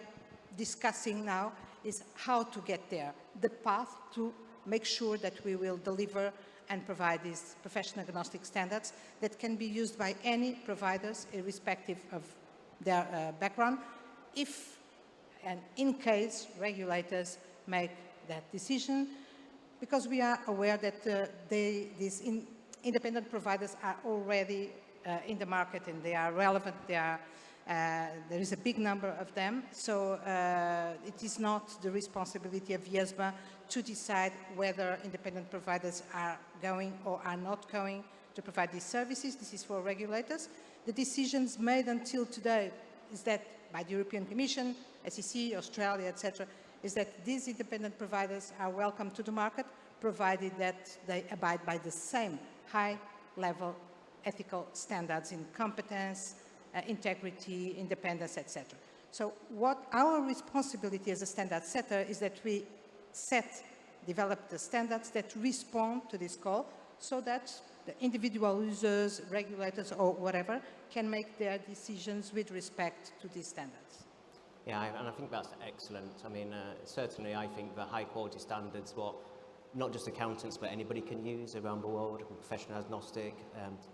discussing now is how to get there, the path to make sure that we will deliver and provide these profession agnostic standards that can be used by any providers irrespective of their background, if and in case regulators make that decision, because we are aware that these independent providers are already in the market and they are relevant. There is a big number of them, so it is not the responsibility of IESBA to decide whether independent providers are going or are not going to provide these services. This is for regulators. The decisions made until today is that by the European Commission, SEC, Australia, etc., is that these independent providers are welcome to the market, provided that they abide by the same high-level ethical standards in competence, integrity, independence, etc. So what our responsibility as a standard setter is that we develop the standards that respond to this call so that the individual users, regulators, or whatever can make their decisions with respect to these standards. Yeah, and I think that's excellent. I mean, certainly I think the high quality standards, what not just accountants, but anybody can use around the world, professional agnostic.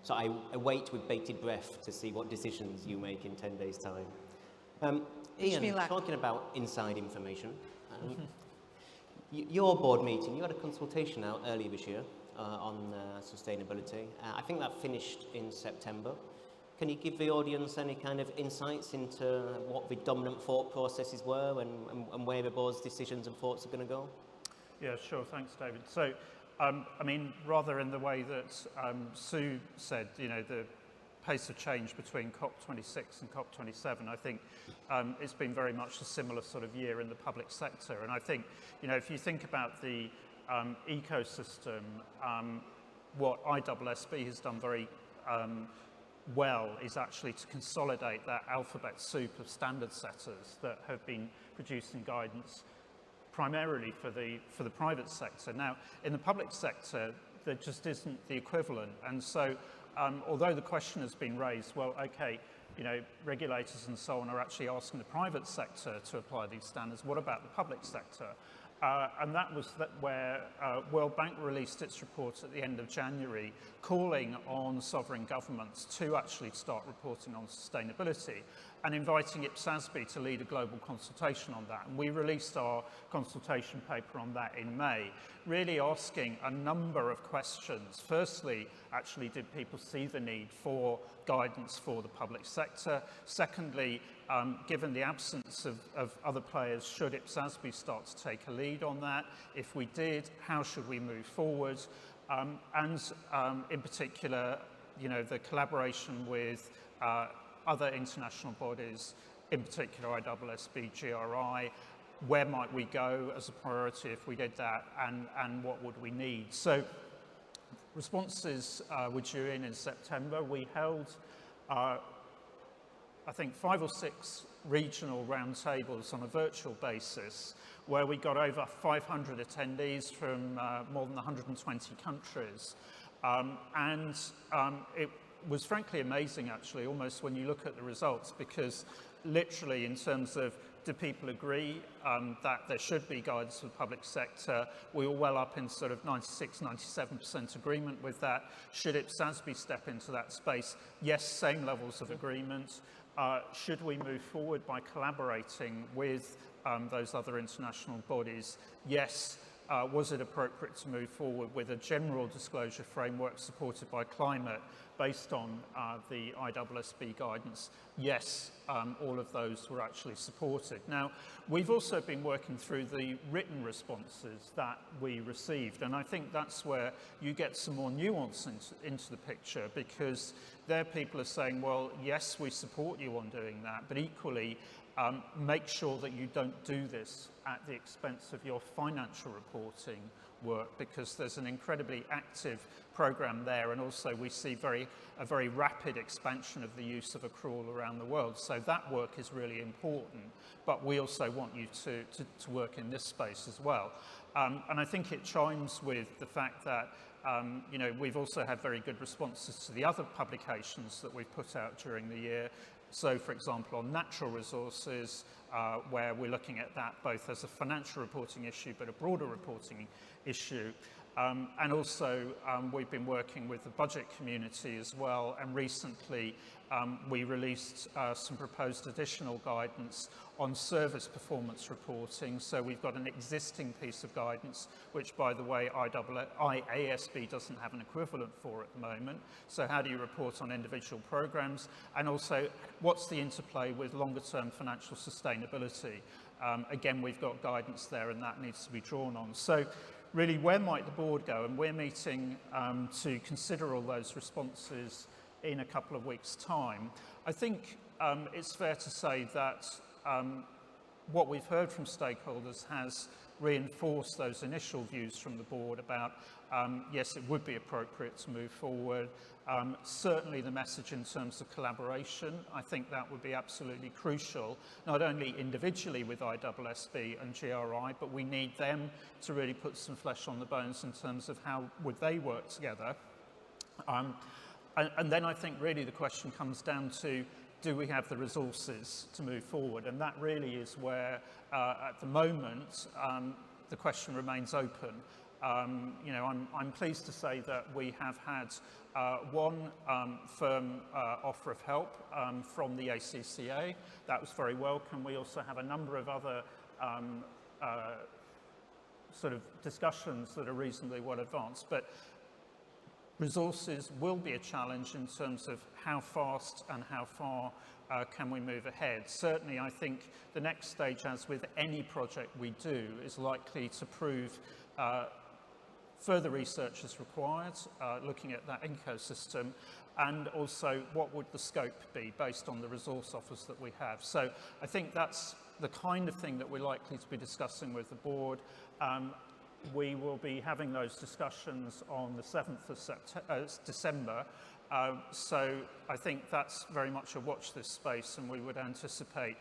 So I wait with bated breath to see what decisions you make in 10 days' time. Ian, talking about inside information, your board meeting, you had a consultation out earlier this year on sustainability. I think that finished in September. Can you give the audience any kind of insights into what the dominant thought processes were and where the board's decisions and thoughts are going to go? Yeah, sure. Thanks, David. So, I mean, rather in the way that Sue said, you know, the pace of change between COP26 and COP27, I think it's been very much a similar sort of year in the public sector. And I think, you know, if you think about the ecosystem, what ISSB has done very well is actually to consolidate that alphabet soup of standard setters that have been producing guidance primarily for the private sector. Now, in the public sector, there just isn't the equivalent. And so, although the question has been raised, well, okay, you know, regulators and so on are actually asking the private sector to apply these standards. What about the public sector? And that was where World Bank released its report at the end of January, calling on sovereign governments to actually start reporting on sustainability and inviting IPSASB to lead a global consultation on that. And we released our consultation paper on that in May, really asking a number of questions. Firstly, actually, did people see the need for guidance for the public sector? Secondly, given the absence of other players, should IPSASB start to take a lead on that? If we did, how should we move forward? And in particular, you know, the collaboration with other international bodies, in particular ISSB, GRI, where might we go as a priority if we did that, and what would we need? So responses were due in September. We held I think 5 or 6 regional roundtables on a virtual basis, where we got over 500 attendees from more than 120 countries. It was frankly amazing, actually, almost when you look at the results, because literally in terms of do people agree that there should be guidance for the public sector, we were well up in sort of 96, 97% agreement with that. Should IPSASB step into that space? Yes, same levels of agreement. Should we move forward by collaborating with those other international bodies? Yes. Was it appropriate to move forward with a general disclosure framework supported by climate based on the ISSB guidance? Yes, all of those were actually supported. Now, we've also been working through the written responses that we received, and I think that's where you get some more nuance into the picture, because there people are saying, well, yes, we support you on doing that, but equally, make sure that you don't do this at the expense of your financial reporting work, because there's an incredibly active program there, and also we see a very rapid expansion of the use of accrual around the world. So that work is really important, but we also want you to work in this space as well. And I think it chimes with the fact that you know, we've also had very good responses to the other publications that we've put out during the year. So, for example, on natural resources, where we're looking at that both as a financial reporting issue, but a broader reporting issue. And also, we've been working with the budget community as well, and recently we released some proposed additional guidance on service performance reporting. So we've got an existing piece of guidance, which, by the way, IAASB doesn't have an equivalent for at the moment. So how do you report on individual programs? And also, what's the interplay with longer-term financial sustainability? Again, we've got guidance there, and that needs to be drawn on. So really, where might the board go? And we're meeting to consider all those responses in a couple of weeks' time. I think it's fair to say that what we've heard from stakeholders has reinforced those initial views from the board about, yes, it would be appropriate to move forward. Certainly the message in terms of collaboration, I think that would be absolutely crucial, not only individually with ISSB and GRI, but we need them to really put some flesh on the bones in terms of how would they work together. And then I think really the question comes down to, do we have the resources to move forward? And that really is where, at the moment, the question remains open. You know, I'm pleased to say that we have had one firm offer of help from the ACCA. That was very welcome. We also have a number of other sort of discussions that are reasonably well advanced. But resources will be a challenge in terms of how fast and how far can we move ahead. Certainly, I think the next stage, as with any project we do, is likely to prove further research is required, looking at that ecosystem, and also what would the scope be based on the resource offers that we have. So I think that's the kind of thing that we're likely to be discussing with the board. We will be having those discussions on the 7th of December. So I think that's very much a watch this space, and we would anticipate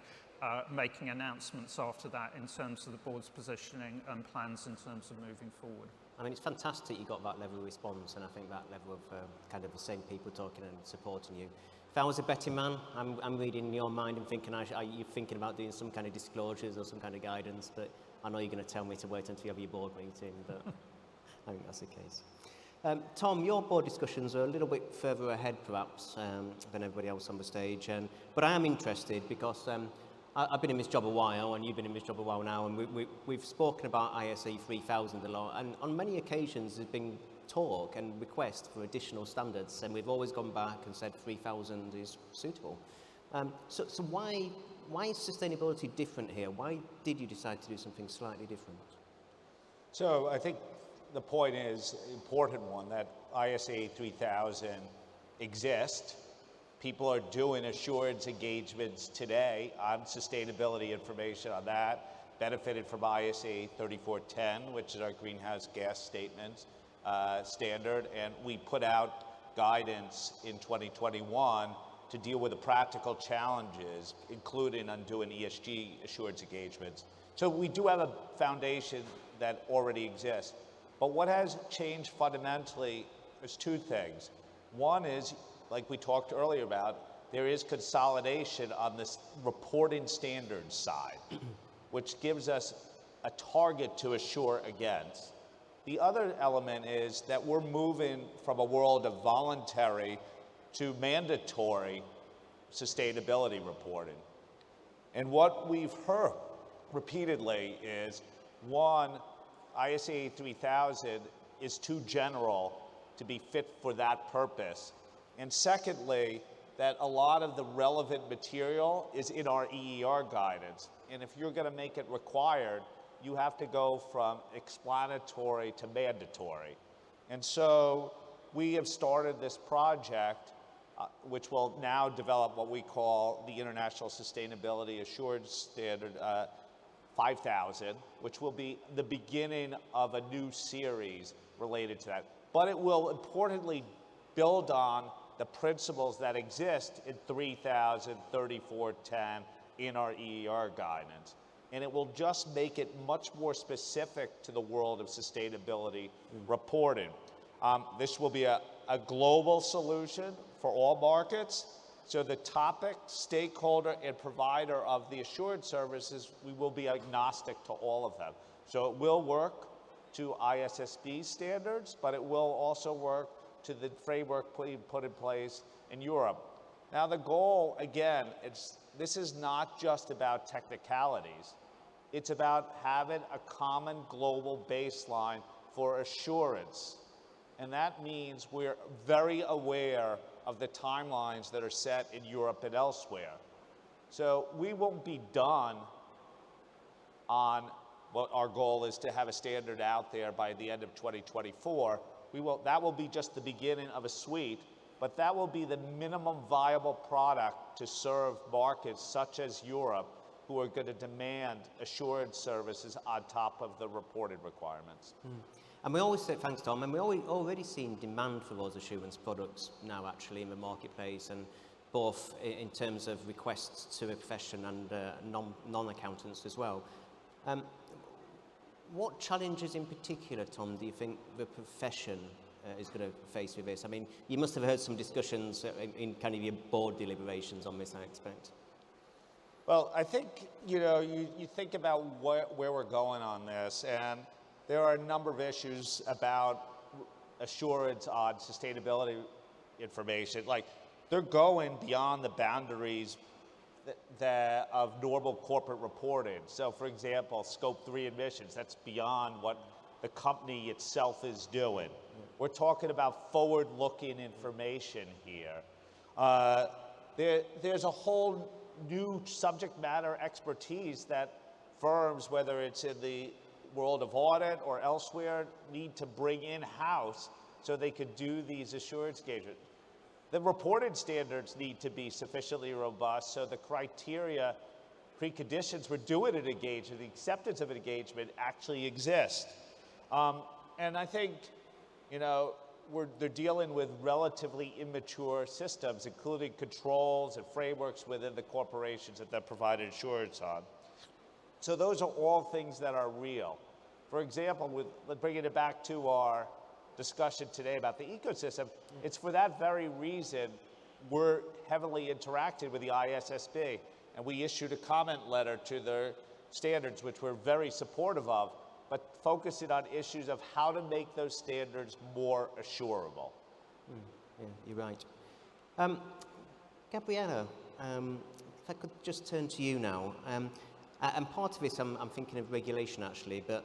making announcements after that in terms of the board's positioning and plans in terms of moving forward. I mean, it's fantastic you got that level of response, and I think that level of kind of the same people talking and supporting you. If I was a betting man, I'm reading your mind and thinking, are you thinking about doing some kind of disclosures or some kind of guidance? But I know you're going to tell me to wait until you have your board meeting, but I think that's the case. Tom, your board discussions are a little bit further ahead, perhaps, than everybody else on the stage. But I am interested because I've been in this job a while, and you've been in this job a while now, and we've spoken about ISE 3000 a lot, and on many occasions there's been talk and request for additional standards, and we've always gone back and said 3000 is suitable. So why is sustainability different here? Why did you decide to do something slightly different? So I think the point is an important one, that ISE 3000 exists. People are doing assurance engagements today on sustainability information on that, benefited from ISE 3410, which is our greenhouse gas statement standard, and we put out guidance in 2021 to deal with the practical challenges, including undoing ESG assurance engagements. So we do have a foundation that already exists. But what has changed fundamentally is two things. One is, like we talked earlier about, there is consolidation on this reporting standards side, which gives us a target to assure against. The other element is that we're moving from a world of voluntary to mandatory sustainability reporting. And what we've heard repeatedly is, one, ISA 3000 is too general to be fit for that purpose. And secondly, that a lot of the relevant material is in our EER guidance. And if you're going to make it required, you have to go from explanatory to mandatory. And so we have started this project, which will now develop what we call the International Sustainability Assurance Standard 5000, which will be the beginning of a new series related to that. But it will importantly build on the principles that exist in 3000, 3410 in our EER guidance. And it will just make it much more specific to the world of sustainability reporting. This will be a global solution for all markets. So the topic, stakeholder, and provider of the assurance services, we will be agnostic to all of them. So it will work to ISSB standards, but it will also work to the framework put in place in Europe. Now the goal, again, this is not just about technicalities. It's about having a common global baseline for assurance. And that means we're very aware of the timelines that are set in Europe and elsewhere. So we won't be done on what our goal is to have a standard out there by the end of 2024. That will be just the beginning of a suite, but that will be the minimum viable product to serve markets such as Europe, who are going to demand assurance services on top of the reported requirements. And we always say, thanks Tom, and we're already seeing demand for those assurance products now actually in the marketplace, and both in terms of requests to a profession and non-accountants as well. What challenges in particular, Tom, do you think the profession is going to face with this? I mean, you must have heard some discussions in kind of your board deliberations on this, I expect. Well, I think, you think about where we're going on this, and there are a number of issues about assurance on sustainability information. Like, they're going beyond the boundaries of normal corporate reporting. So, for example, Scope 3 emissions, that's beyond what the company itself is doing. We're talking about forward-looking information here. There's a whole new subject matter expertise that firms, whether it's in the world of audit or elsewhere, need to bring in-house so they could do these assurance engagements. The reported standards need to be sufficiently robust so the criteria, preconditions for doing an engagement, the acceptance of an engagement actually exist. And I think, they're dealing with relatively immature systems, including controls and frameworks within the corporations that they're providing insurance on. So those are all things that are real. For example, bringing it back to our discussion today about the ecosystem, it's for that very reason we're heavily interacting with the ISSB, and we issued a comment letter to their standards, which we're very supportive of, but focusing on issues of how to make those standards more assurable. Yeah, you're right. Gabriela, if I could just turn to you now. And part of this, I'm thinking of regulation actually, but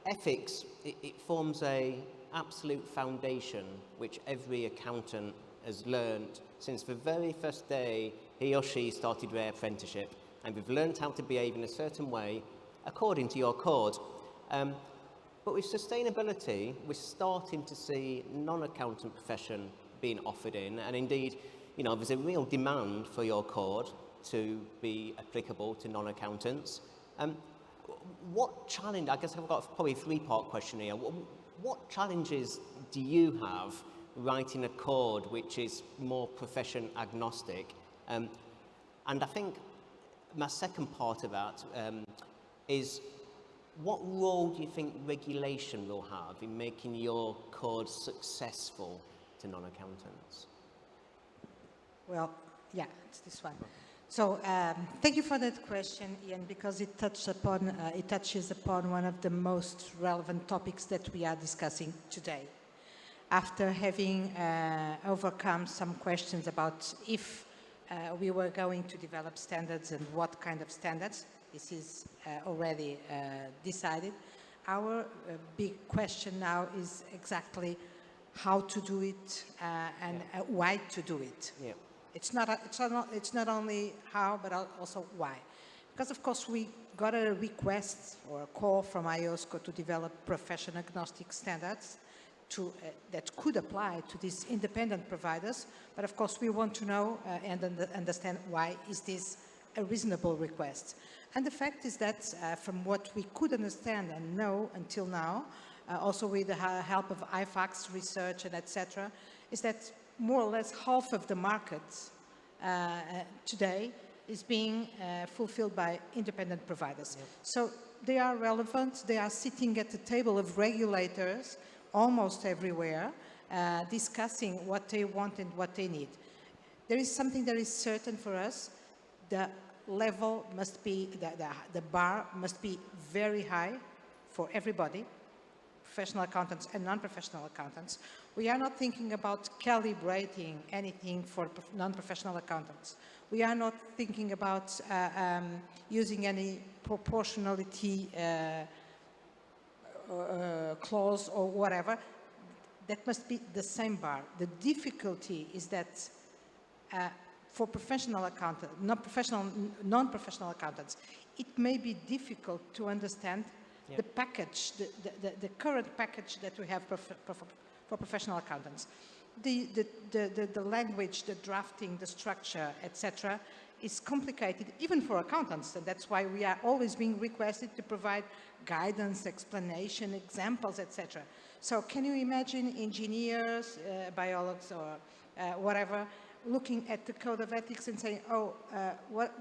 ethics, it forms a absolute foundation which every accountant has learned since the very first day he or she started their apprenticeship, and we've learned how to behave in a certain way according to your code. But with sustainability, we're starting to see non-accountant profession being offered in, and indeed, there's a real demand for your code to be applicable to non-accountants. What challenge, I guess I've got probably a three-part question here. What challenges do you have writing a code which is more profession agnostic. And I think my second part of that is, what role do you think regulation will have in making your code successful to non-accountants? Well, yeah, it's this one. So thank you for that question, Ian, because it touches upon one of the most relevant topics that we are discussing today. After having overcome some questions about if we were going to develop standards and what kind of standards, this is already decided. Our big question now is exactly how to do it and why to do it. Yeah. It's not only how, but also why. Because, of course, we got a request or a call from IOSCO to develop profession-agnostic standards that could apply to these independent providers. But, of course, we want to know and understand why is this a reasonable request. And the fact is that from what we could understand and know until now, also with the help of IFAC's research and etc., is that more or less half of the market today is being fulfilled by independent providers. Yep. So they are relevant, they are sitting at the table of regulators almost everywhere, discussing what they want and what they need. There is something that is certain for us: the level must be, the bar must be very high for everybody, professional accountants and non-professional accountants. We are not thinking about calibrating anything for non-professional accountants. We are not thinking about using any proportionality clause or whatever. That must be the same bar. The difficulty is that for professional accountants, non-professional accountants, it may be difficult to understand the package, the current package that we have for professional accountants. The language, the drafting, the structure, etc., is complicated even for accountants, and that's why we are always being requested to provide guidance, explanation, examples, etc. So can you imagine engineers, biologists, or whatever, looking at the code of ethics and saying, oh,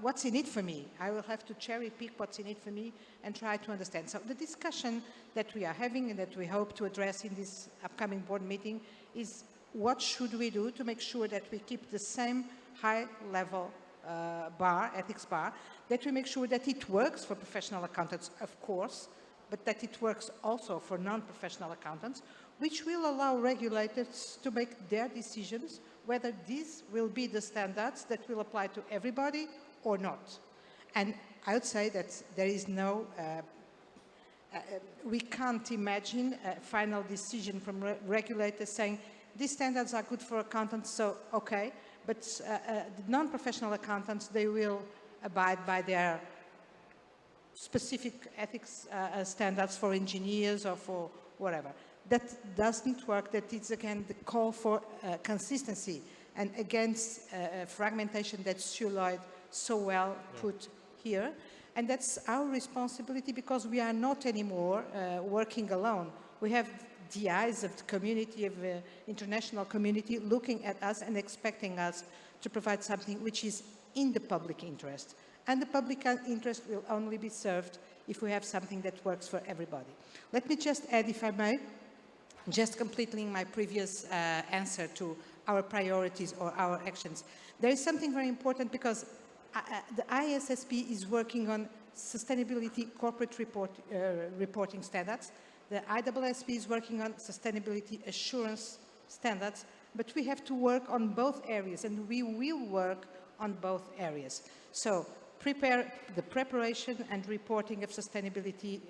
what's in it for me? I will have to cherry pick what's in it for me and try to understand. So the discussion that we are having and that we hope to address in this upcoming board meeting is, what should we do to make sure that we keep the same high level bar, ethics bar, that we make sure that it works for professional accountants, of course, but that it works also for non-professional accountants, which will allow regulators to make their decisions whether these will be the standards that will apply to everybody or not. And I would say that there is no, we can't imagine a final decision from regulators saying, these standards are good for accountants, so okay, but the non-professional accountants, they will abide by their specific ethics standards for engineers or for whatever. That doesn't work. That is, again, the call for consistency and against fragmentation that Sir Lloyd so well put here. And that's our responsibility, because we are not anymore working alone. We have the eyes of the community, of the international community, looking at us and expecting us to provide something which is in the public interest. And the public interest will only be served if we have something that works for everybody. Let me just add, if I may, just completing my previous answer to our priorities or our actions. There is something very important, because the ISSB is working on sustainability corporate reporting standards. The IAASB is working on sustainability assurance standards, but we have to work on both areas, and we will work on both areas. So prepare the preparation and reporting of sustainability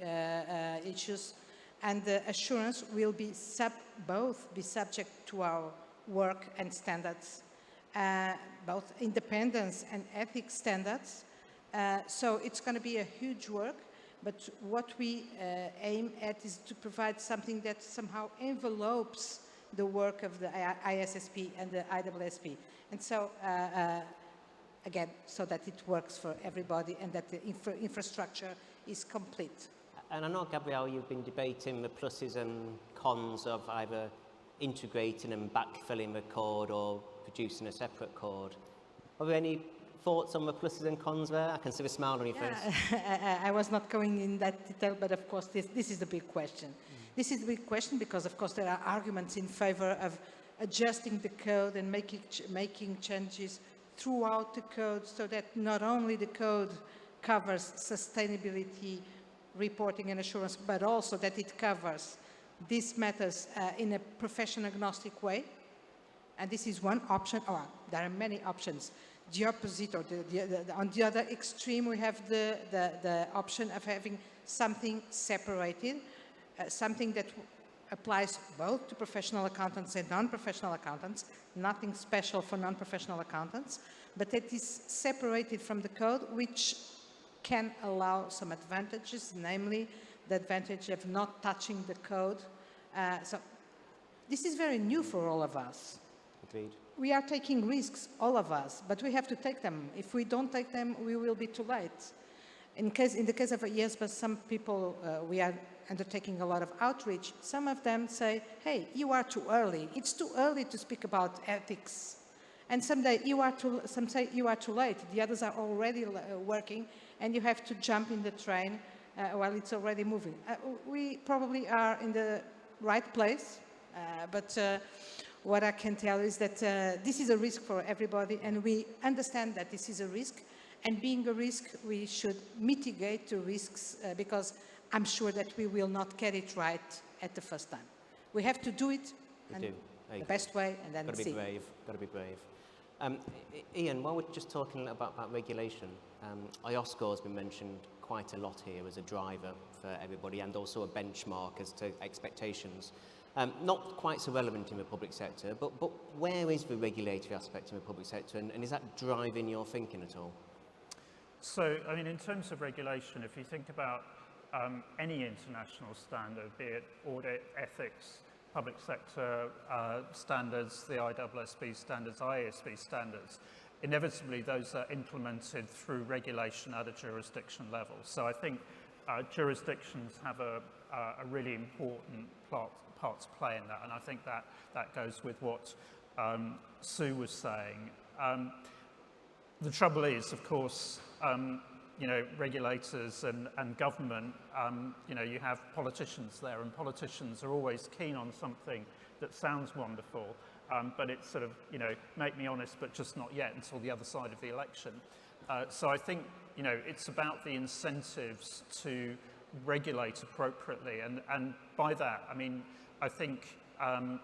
issues, and the assurance will be both be subject to our work and standards, both independence and ethics standards. So it's going to be a huge work, but what we aim at is to provide something that somehow envelopes the work of the ISSB and the IAASB. And so, again, so that it works for everybody and that the infrastructure is complete. And I know, Gabriela, you've been debating the pluses and cons of either integrating and backfilling the code or producing a separate code. Are there any thoughts on the pluses and cons there? I can see the smile on your face. I was not going in that detail, but of course this is the big question. This is the big question because of course there are arguments in favor of adjusting the code and making changes throughout the code so that not only the code covers sustainability, reporting and assurance, but also that it covers these matters in a profession agnostic way. And this is one option, or there are many options. The opposite, or on the other extreme, we have the option of having something separated, something that applies both to professional accountants and non-professional accountants, nothing special for non-professional accountants, but that is separated from the code, which can allow some advantages, namely the advantage of not touching the code. So this is very new for all of us. Agreed. We are taking risks, all of us, but we have to take them. If we don't take them, we will be too late. In the case of IESBA, some people, we are undertaking a lot of outreach. Some of them say, hey, you are too early. It's too early to speak about ethics. And some say you are too late. The others are already working, and you have to jump in the train while it's already moving. We probably are in the right place, but what I can tell is that this is a risk for everybody, and we understand that this is a risk. And being a risk, we should mitigate the risks because I'm sure that we will not get it right at the first time. We have to do it the best way, and then see. Got to be brave. Ian, while we're just talking about regulation, IOSCO has been mentioned quite a lot here as a driver for everybody and also a benchmark as to expectations. Not quite so relevant in the public sector, but where is the regulatory aspect in the public sector, and is that driving your thinking at all? So, I mean, in terms of regulation, if you think about any international standard, be it audit, ethics, public sector standards, the ISSB standards, IAASB standards, inevitably those are implemented through regulation at a jurisdiction level. So I think jurisdictions have a really important part to play in that, and I think that goes with what Sue was saying. The trouble is, of course, you know, regulators and government, you know, you have politicians there, and politicians are always keen on something that sounds wonderful, but it's sort of, you know, make me honest, but just not yet until the other side of the election. So I think, you know, it's about the incentives to regulate appropriately, and by that, I mean, I think,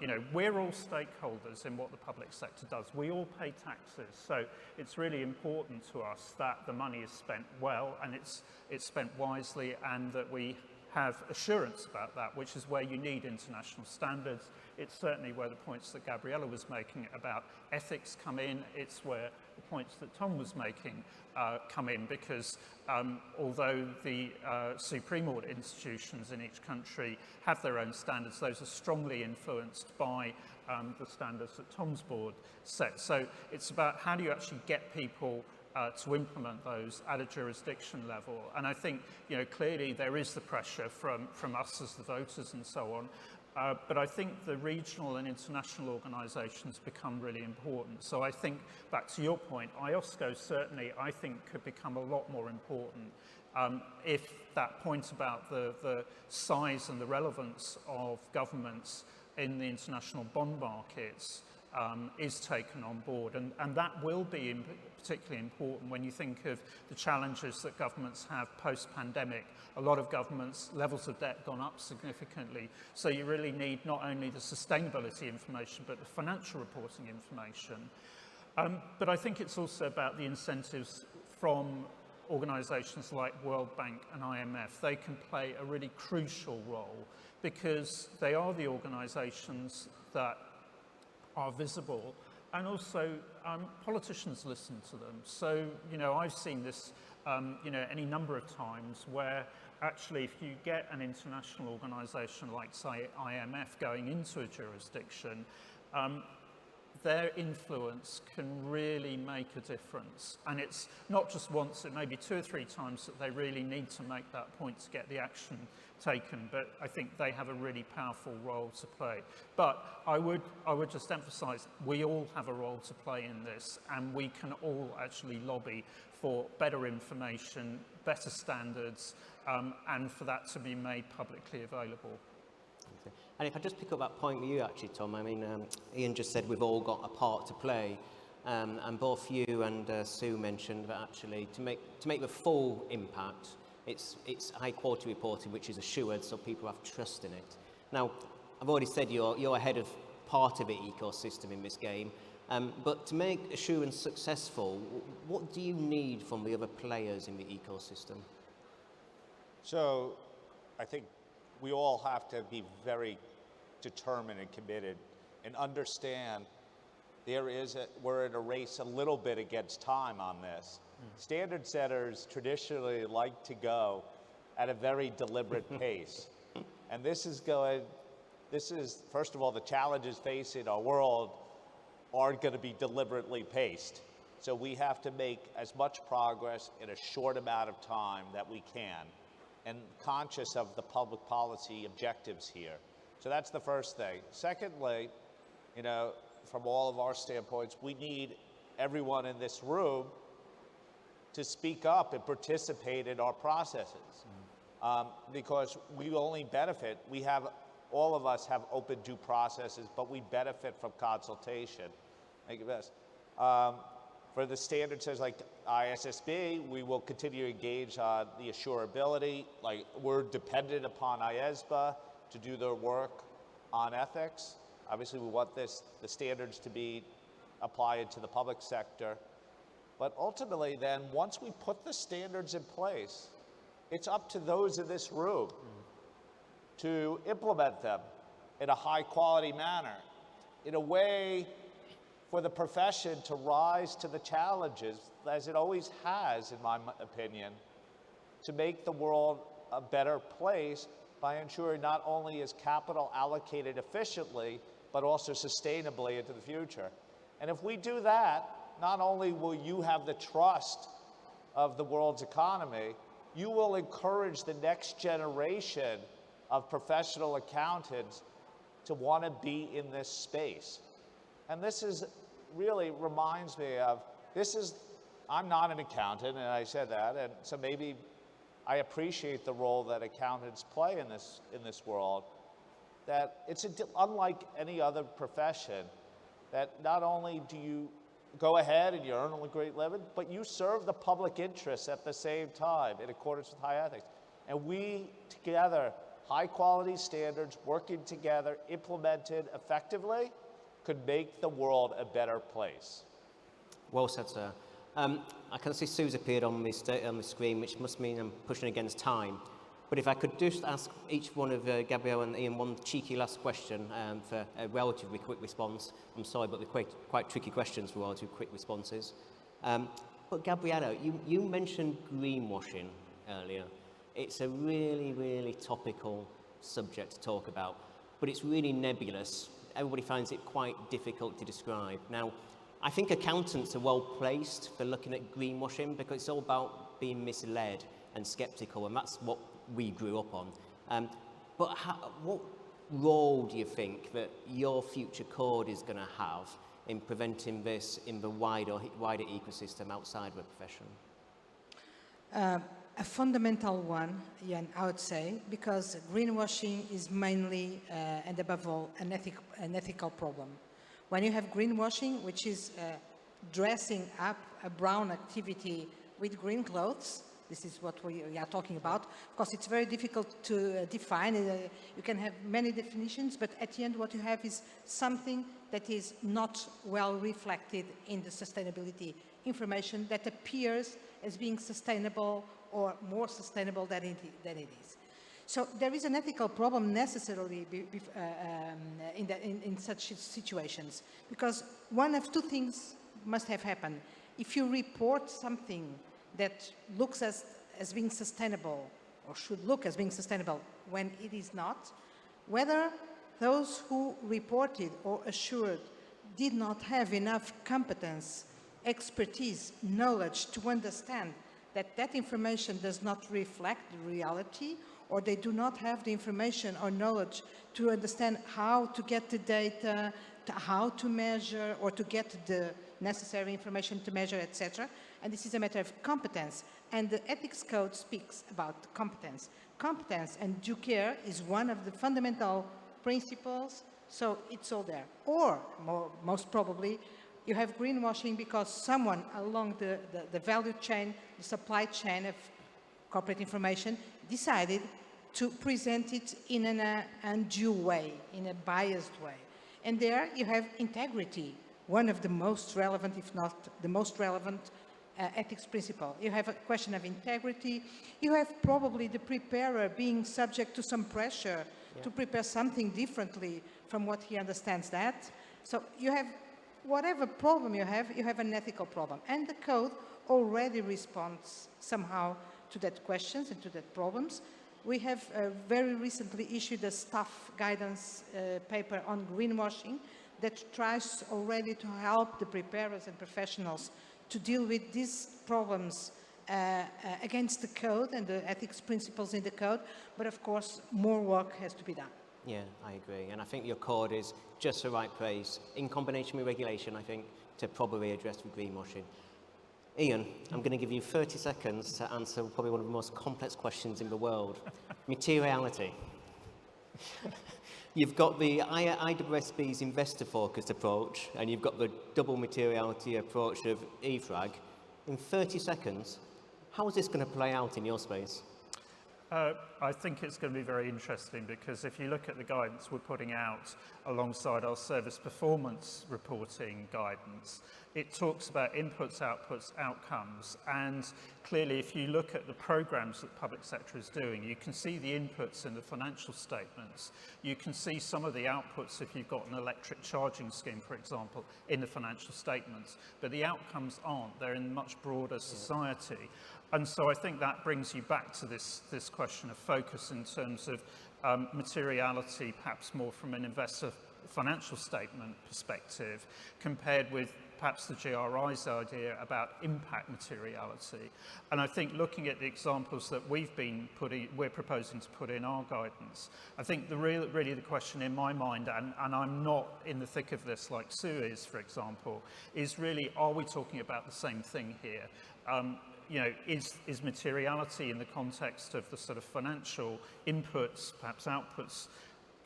you know, we're all stakeholders in what the public sector does. We all pay taxes, so it's really important to us that the money is spent well and it's spent wisely, and that we have assurance about that, which is where you need international standards. It's certainly where the points that Gabriela was making about ethics come in. It's where the points that Tom was making come in, because although the supreme audit institutions in each country have their own standards, those are strongly influenced by the standards that Tom's board set. So it's about how do you actually get people to implement those at a jurisdiction level. And I think, you know, clearly there is the pressure from us as the voters and so on. But I think the regional and international organisations become really important. So I think, back to your point, IOSCO certainly, I think, could become a lot more important if that point about the size and the relevance of governments in the international bond markets is taken on board. And that will be particularly important when you think of the challenges that governments have post-pandemic. A lot of governments' levels of debt gone up significantly. So you really need not only the sustainability information, but the financial reporting information. But I think it's also about the incentives from organisations like World Bank and IMF. They can play a really crucial role because they are the organisations that are visible, and also politicians listen to them. So, you know, I've seen this, you know, any number of times where actually if you get an international organisation like, say, IMF going into a jurisdiction, their influence can really make a difference. And it's not just once, it may be 2 or 3 times that they really need to make that point to get the action taken, but I think they have a really powerful role to play. But I would just emphasize, we all have a role to play in this, and we can all actually lobby for better information, better standards, and for that to be made publicly available. Okay. And if I just pick up that point with you actually, Tom, I mean, Ian just said we've all got a part to play, and both you and Sue mentioned that actually to make the full impact, it's high quality reporting which is assured, so people have trust in it. Now, I've already said you're ahead of part of the ecosystem in this game, but to make assurance successful, what do you need from the other players in the ecosystem? So I think we all have to be very determined and committed and understand we're in a race a little bit against time on this. Standard setters traditionally like to go at a very deliberate pace. And this is, first of all, the challenges facing our world are going to be deliberately paced. So we have to make as much progress in a short amount of time that we can, and conscious of the public policy objectives here. So that's the first thing. Secondly, from all of our standpoints, we need everyone in this room to speak up and participate in our processes. Because we only benefit, all of us have open due processes, but we benefit from consultation. Make it best. For the standards like ISSB, we will continue to engage on the assurability. Like, we're dependent upon IESBA to do their work on ethics. Obviously, we want the standards to be applied to the public sector. But ultimately then, once we put the standards in place, it's up to those in this room to implement them in a high quality manner, in a way for the profession to rise to the challenges, as it always has, in my opinion, to make the world a better place by ensuring not only is capital allocated efficiently, but also sustainably into the future. And if we do that, not only will you have the trust of the world's economy, you will encourage the next generation of professional accountants to want to be in this space. And this really reminds me of, I'm not an accountant, and I said that, and so maybe I appreciate the role that accountants play in this world, that it's unlike any other profession, that not only do you go ahead and you earn a great living, but you serve the public interest at the same time in accordance with high ethics. And we together, high quality standards, working together, implemented effectively, could make the world a better place. Well said, sir. I can see Sue's appeared on the screen, which must mean I'm pushing against time. But if I could just ask each one of Gabriela and Ian one cheeky last question for a relatively quick response. I'm sorry, but they're quite tricky questions for relatively quick responses. But Gabriela, you mentioned greenwashing earlier. It's a really, really topical subject to talk about, but it's really nebulous. Everybody finds it quite difficult to describe. Now, I think accountants are well placed for looking at greenwashing because it's all about being misled and skeptical, and that's what we grew up on. But what role do you think that your future code is going to have in preventing this in the wider ecosystem outside of the profession? A fundamental one, Ian, I would say, because greenwashing is mainly and above all an ethical problem. When you have greenwashing, which is dressing up a brown activity with green clothes, this is what we are talking about. Of course, it's very difficult to define. You can have many definitions, but at the end what you have is something that is not well reflected in the sustainability information that appears as being sustainable or more sustainable than it is. So there is an ethical problem necessarily in such situations, because one of two things must have happened. If you report something that looks as being sustainable, or should look as being sustainable when it is not, whether those who reported or assured did not have enough competence, expertise, knowledge to understand that that information does not reflect the reality, or they do not have the information or knowledge to understand how to get the data, how to measure, or to get the necessary information to measure, etc. And this is a matter of competence. And the ethics code speaks about competence. Competence and due care is one of the fundamental principles, so it's all there. Or, most probably, you have greenwashing because someone along the value chain, the supply chain of corporate information, decided to present it in an undue way, in a biased way. And there you have integrity, one of the most relevant, if not the most relevant, ethics principle. You have a question of integrity. You have probably the preparer being subject to some pressure to prepare something differently from what he understands that. So you have, whatever problem you have an ethical problem. And the code already responds somehow to that questions and to that problems. We have very recently issued a staff guidance paper on greenwashing that tries already to help the preparers and professionals to deal with these problems against the code and the ethics principles in the code, but of course more work has to be done. Yeah, I agree, and I think your code is just the right place, in combination with regulation, I think, to probably address with greenwashing. Ian, I'm going to give you 30 seconds to answer probably one of the most complex questions in the world. Materiality. You've got the IAASB's investor-focused approach, and you've got the double materiality approach of EFRAG. In 30 seconds, how is this going to play out in your space? I think it's going to be very interesting, because if you look at the guidance we're putting out alongside our service performance reporting guidance, it talks about inputs, outputs, outcomes, and clearly if you look at the programs that the public sector is doing, you can see the inputs in the financial statements. You can see some of the outputs if you've got an electric charging scheme, for example, in the financial statements, but the outcomes aren't. They're in much broader society. And so I think that brings you back to this question of focus in terms of materiality, perhaps more from an investor financial statement perspective, compared with perhaps the GRI's idea about impact materiality. And I think looking at the examples that we're proposing to put in our guidance, I think really the question in my mind, and I'm not in the thick of this like Sue is, for example, is really, are we talking about the same thing here? You know, is materiality in the context of the sort of financial inputs, perhaps outputs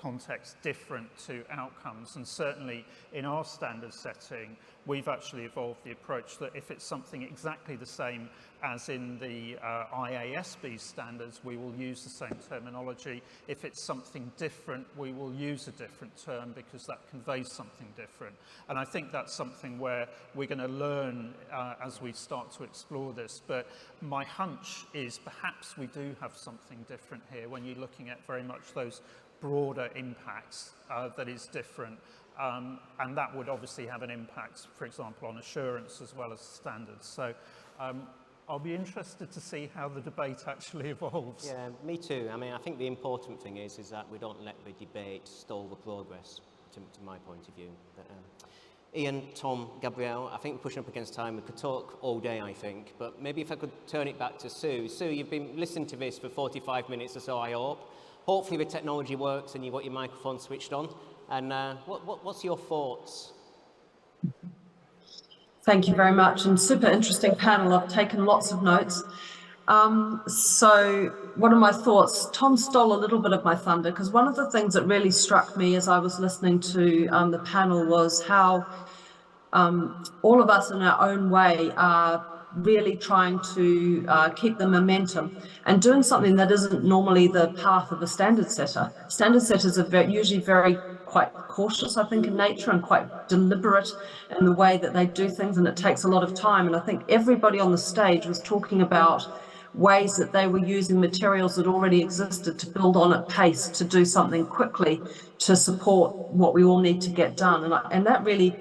context, different to outcomes? And certainly in our standard setting, we've actually evolved the approach that if it's something exactly the same as in the IASB standards, we will use the same terminology. If it's something different, we will use a different term, because that conveys something different. And I think that's something where we're going to learn as we start to explore this. But my hunch is perhaps we do have something different here when you're looking at very much those broader impacts that is different. And that would obviously have an impact, for example, on assurance as well as standards. So I'll be interested to see how the debate actually evolves. Yeah, me too. I mean, I think the important thing is that we don't let the debate stall the progress, to my point of view. But, Ian, Tom, Gabrielle, I think we're pushing up against time. We could talk all day, I think, but maybe if I could turn it back to Sue. Sue, you've been listening to this for 45 minutes or so, I hope. Hopefully the technology works and you've got your microphone switched on. And what's your thoughts? Thank you very much, and super interesting panel. I've taken lots of notes. So what are my thoughts? Tom stole a little bit of my thunder, because one of the things that really struck me as I was listening to the panel was how all of us in our own way are really trying to keep the momentum and doing something that isn't normally the path of a standard setter. Standard setters are usually quite cautious, I think, in nature, and quite deliberate in the way that they do things, and it takes a lot of time. And I think everybody on the stage was talking about ways that they were using materials that already existed to build on at pace, to do something quickly to support what we all need to get done. And that really,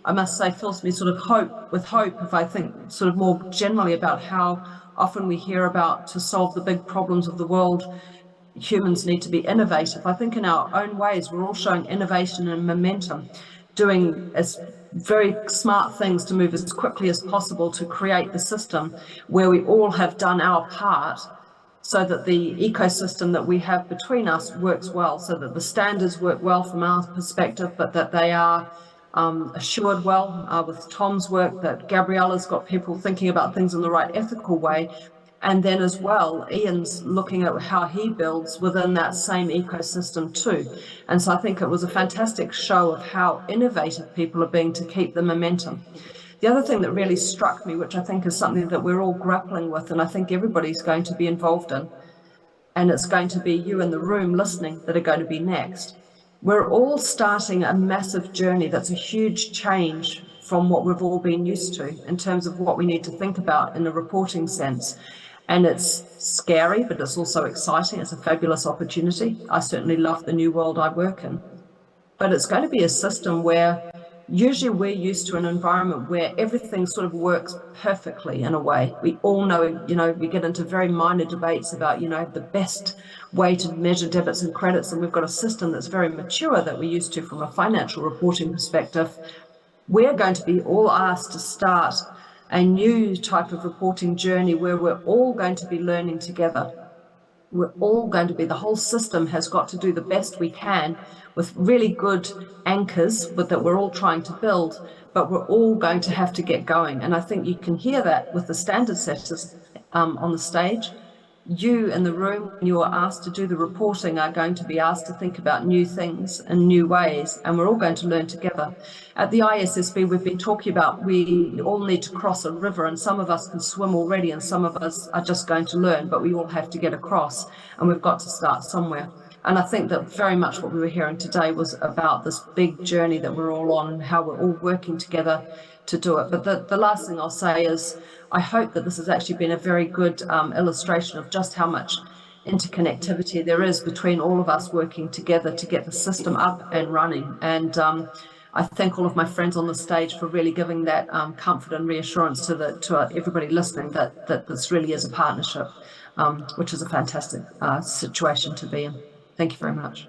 I must say, fills me sort of hope, if I think sort of more generally about how often we hear about, to solve the big problems of the world, humans need to be innovative. I think in our own ways, we're all showing innovation and momentum. doing as very smart things to move as quickly as possible to create the system where we all have done our part so that the ecosystem that we have between us works well, so that the standards work well from our perspective, but that they are assured well with Tom's work, that Gabriela's got people thinking about things in the right ethical way. And then as well, Ian's looking at how he builds within that same ecosystem too. And so I think it was a fantastic show of how innovative people are being to keep the momentum. The other thing that really struck me, which I think is something that we're all grappling with, and I think everybody's going to be involved in, and it's going to be you in the room listening that are going to be next. We're all starting a massive journey that's a huge change from what we've all been used to in terms of what we need to think about in a reporting sense. And it's scary, but it's also exciting. It's a fabulous opportunity. I certainly love the new world I work in. But it's going to be a system where usually we're used to an environment where everything sort of works perfectly in a way. We all know, we get into very minor debates about, the best way to measure debits and credits. And we've got a system that's very mature that we're used to from a financial reporting perspective. We're going to be all asked to start a new type of reporting journey where we're all going to be learning together. We're all going to be, the whole system has got to do the best we can with really good anchors that we're all trying to build, but we're all going to have to get going. And I think you can hear that with the standard setters on the stage. You in the room, when you are asked to do the reporting, are going to be asked to think about new things and new ways, and we're all going to learn together. At the ISSB, we've been talking about we all need to cross a river, and some of us can swim already, and some of us are just going to learn, but we all have to get across, and we've got to start somewhere. And I think that very much what we were hearing today was about this big journey that we're all on, and how we're all working together to do it. But the last thing I'll say is I hope that this has actually been a very good illustration of just how much interconnectivity there is between all of us working together to get the system up and running. And I thank all of my friends on the stage for really giving that comfort and reassurance to everybody listening that this really is a partnership, which is a fantastic situation to be in. Thank you very much.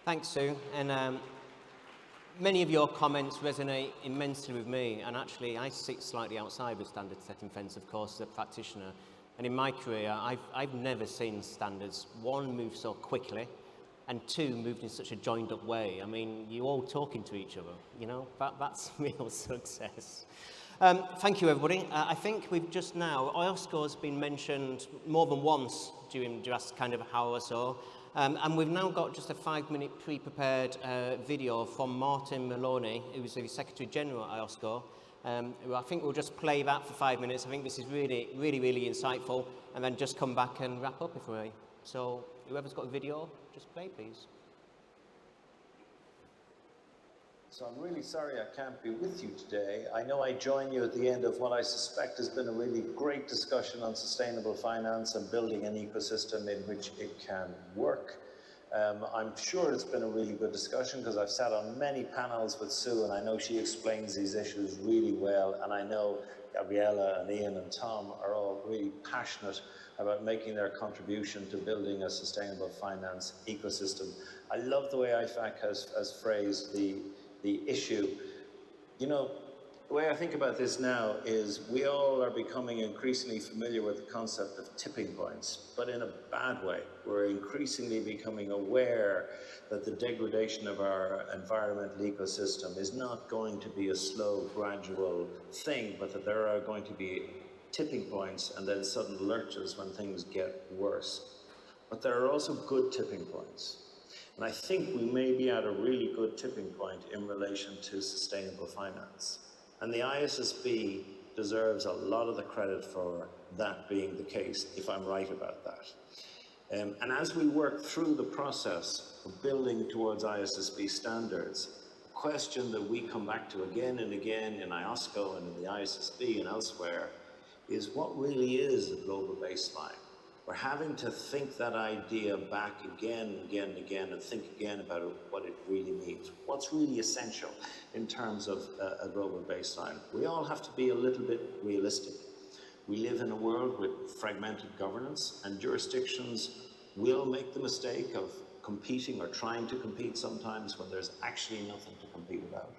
Thanks, Sue. And many of your comments resonate immensely with me, and actually I sit slightly outside the standard setting fence, of course, as a practitioner. And in my career, I've never seen standards, one, move so quickly, and two, moved in such a joined up way. I mean, you're all talking to each other, that's real success. Thank you, everybody. I think we've just now, IOSCO has been mentioned more than once during just kind of an hour or so. And we've now got just a 5-minute pre-prepared video from Martin Moloney, who's the Secretary General at IOSCO. I think we'll just play that for 5 minutes. I think this is really, really, really insightful, and then just come back and wrap up if we may. So whoever's got a video, just play, please. So I'm really sorry I can't be with you today. I know I join you at the end of what I suspect has been a really great discussion on sustainable finance and building an ecosystem in which it can work. I'm sure it's been a really good discussion because I've sat on many panels with Sue, and I know she explains these issues really well, and I know Gabriela and Ian and Tom are all really passionate about making their contribution to building a sustainable finance ecosystem. I love the way IFAC has phrased the issue. The way I think about this now is we all are becoming increasingly familiar with the concept of tipping points, but in a bad way. We're increasingly becoming aware that the degradation of our environmental ecosystem is not going to be a slow, gradual thing, but that there are going to be tipping points and then sudden lurches when things get worse. But there are also good tipping points. And I think we may be at a really good tipping point in relation to sustainable finance. And the ISSB deserves a lot of the credit for that being the case, if I'm right about that. And as we work through the process of building towards ISSB standards, a question that we come back to again and again in IOSCO and in the ISSB and elsewhere is what really is a global baseline? We're having to think that idea back again and again and again and think again about what it really means. What's really essential in terms of a global baseline? We all have to be a little bit realistic. We live in a world with fragmented governance, and jurisdictions will make the mistake of competing or trying to compete sometimes when there's actually nothing to compete about.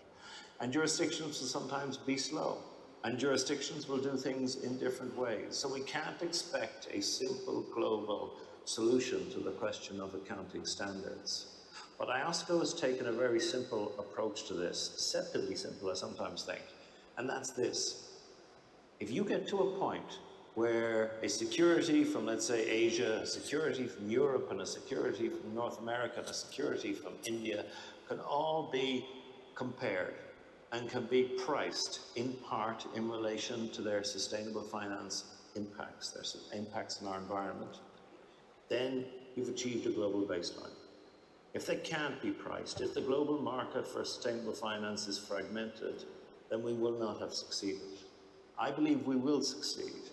And jurisdictions will sometimes be slow, and jurisdictions will do things in different ways. So we can't expect a simple global solution to the question of accounting standards. But IOSCO has taken a very simple approach to this, deceptively simple, I sometimes think, and that's this. If you get to a point where a security from, let's say, Asia, a security from Europe, and a security from North America, and a security from India can all be compared and can be priced in part in relation to their sustainable finance impacts, their impacts on our environment, then you've achieved a global baseline. If they can't be priced, if the global market for sustainable finance is fragmented, then we will not have succeeded. I believe we will succeed.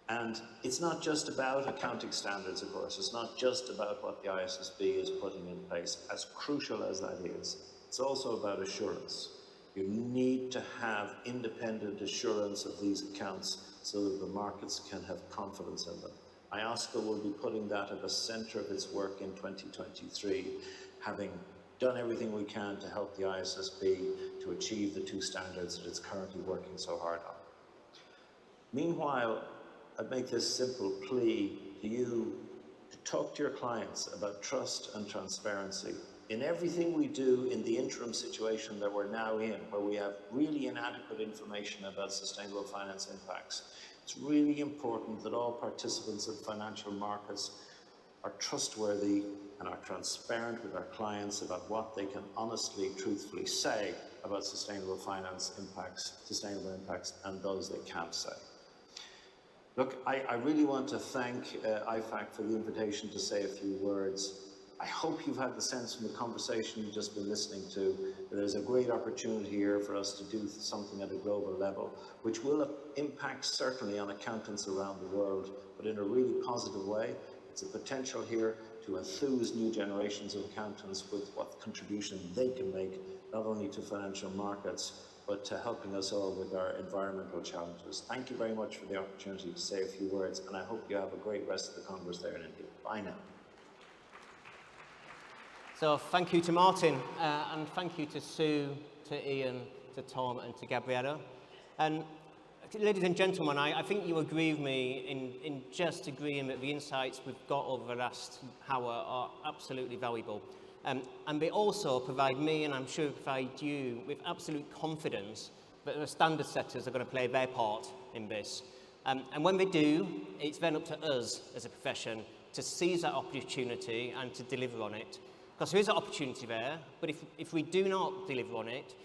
And it's not just about accounting standards, of course. It's not just about what the ISSB is putting in place, as crucial as that is. It's also about assurance. You need to have independent assurance of these accounts so that the markets can have confidence in them. IOSCO will be putting that at the center of its work in 2023, having done everything we can to help the ISSB to achieve the 2 standards that it's currently working so hard on. Meanwhile, I'd make this simple plea to you to talk to your clients about trust and transparency. In everything we do in the interim situation that we're now in, where we have really inadequate information about sustainable finance impacts, it's really important that all participants in financial markets are trustworthy and are transparent with our clients about what they can honestly, truthfully say about sustainable finance impacts, sustainable impacts, and those they can't say. Look, I really want to thank IFAC for the invitation to say a few words. I hope you've had the sense from the conversation you've just been listening to that there's a great opportunity here for us to do something at a global level, which will impact certainly on accountants around the world, but in a really positive way. It's a potential here to enthuse new generations of accountants with what contribution they can make, not only to financial markets, but to helping us all with our environmental challenges. Thank you very much for the opportunity to say a few words, and I hope you have a great rest of the Congress there in India. Bye now. So thank you to Martin, and thank you to Sue, to Ian, to Tom, and to Gabriela. And ladies and gentlemen, I think you agree with me in just agreeing that the insights we've got over the last hour are absolutely valuable. And they also provide me, and I'm sure provide you, with absolute confidence that the standard setters are going to play their part in this. And when they do, it's then up to us as a profession to seize that opportunity and to deliver on it. Because there is an opportunity there, but if we do not deliver on it,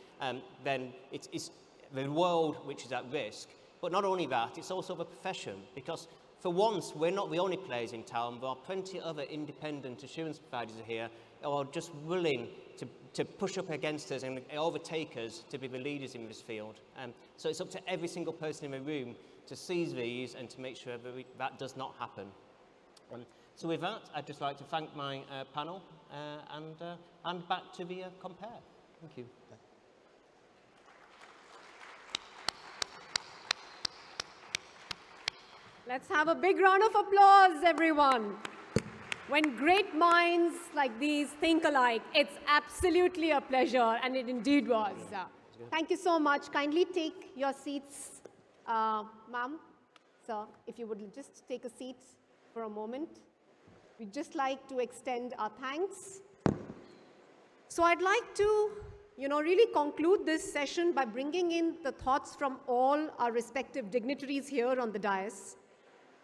then it's the world which is at risk. But not only that, it's also the profession, because for once, we're not the only players in town. There are plenty of other independent assurance providers here who are just willing to push up against us and overtake us to be the leaders in this field. So it's up to every single person in the room to seize these and to make sure that that does not happen. So with that, I'd just like to thank my panel and back to the compare. Thank you. Let's have a big round of applause, everyone. When great minds like these think alike, it's absolutely a pleasure, and it indeed was. Thank you so much. Kindly take your seats, ma'am. Sir, if you would just take a seat for a moment. We'd just like to extend our thanks. So I'd like to, really conclude this session by bringing in the thoughts from all our respective dignitaries here on the dais.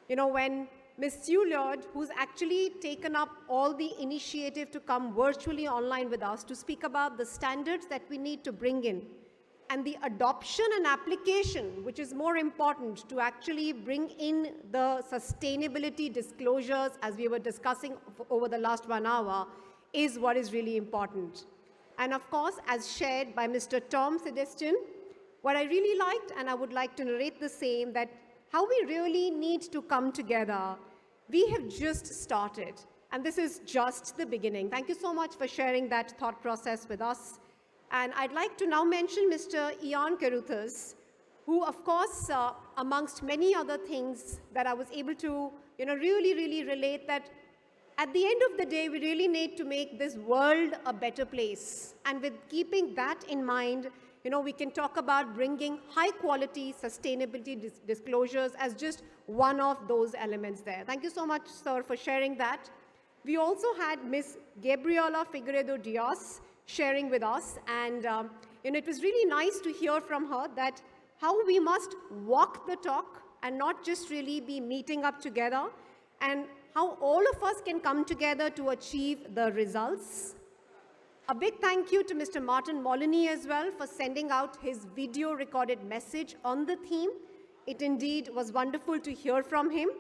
When Ms. Lloyd, who's actually taken up all the initiative to come virtually online with us to speak about the standards that we need to bring in, and the adoption and application, which is more important, to actually bring in the sustainability disclosures as we were discussing over the last 1 hour, is what is really important. And of course, as shared by Mr. Tom Seidenstein, what I really liked, and I would like to narrate the same, that how we really need to come together. We have just started, and this is just the beginning. Thank you so much for sharing that thought process with us. And I'd like to now mention Mr. Ian Carruthers, who, of course, amongst many other things that I was able to, really relate, that At the end of the day, we really need to make this world a better place. And with keeping that in mind, we can talk about bringing high-quality sustainability disclosures as just one of those elements there. Thank you so much, sir, for sharing that. We also had Ms. Gabriela Figueiredo Diaz sharing with us, and it was really nice to hear from her that how we must walk the talk and not just really be meeting up together, and how all of us can come together to achieve the results. A big thank you to Mr. Martin Moloney as well for sending out his video recorded message on the theme. It indeed was wonderful to hear from him.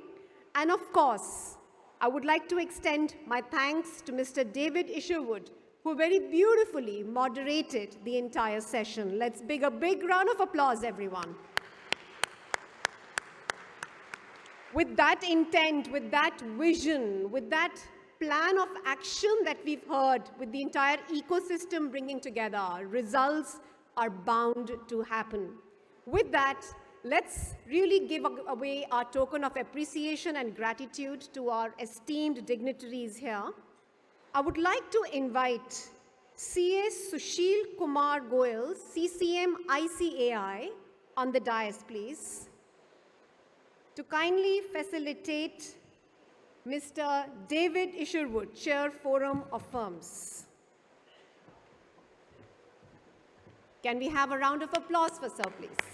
And of course, I would like to extend my thanks to Mr. David Isherwood, who very beautifully moderated the entire session. Let's give a big round of applause, everyone. With that intent, with that vision, with that plan of action that we've heard, with the entire ecosystem bringing together, results are bound to happen. With that, let's really give away our token of appreciation and gratitude to our esteemed dignitaries here. I would like to invite CA Sushil Kumar Goyal, CCM ICAI, on the dais, please, to kindly facilitate Mr. David Isherwood, Chair, Forum of Firms. Can we have a round of applause for sir, please?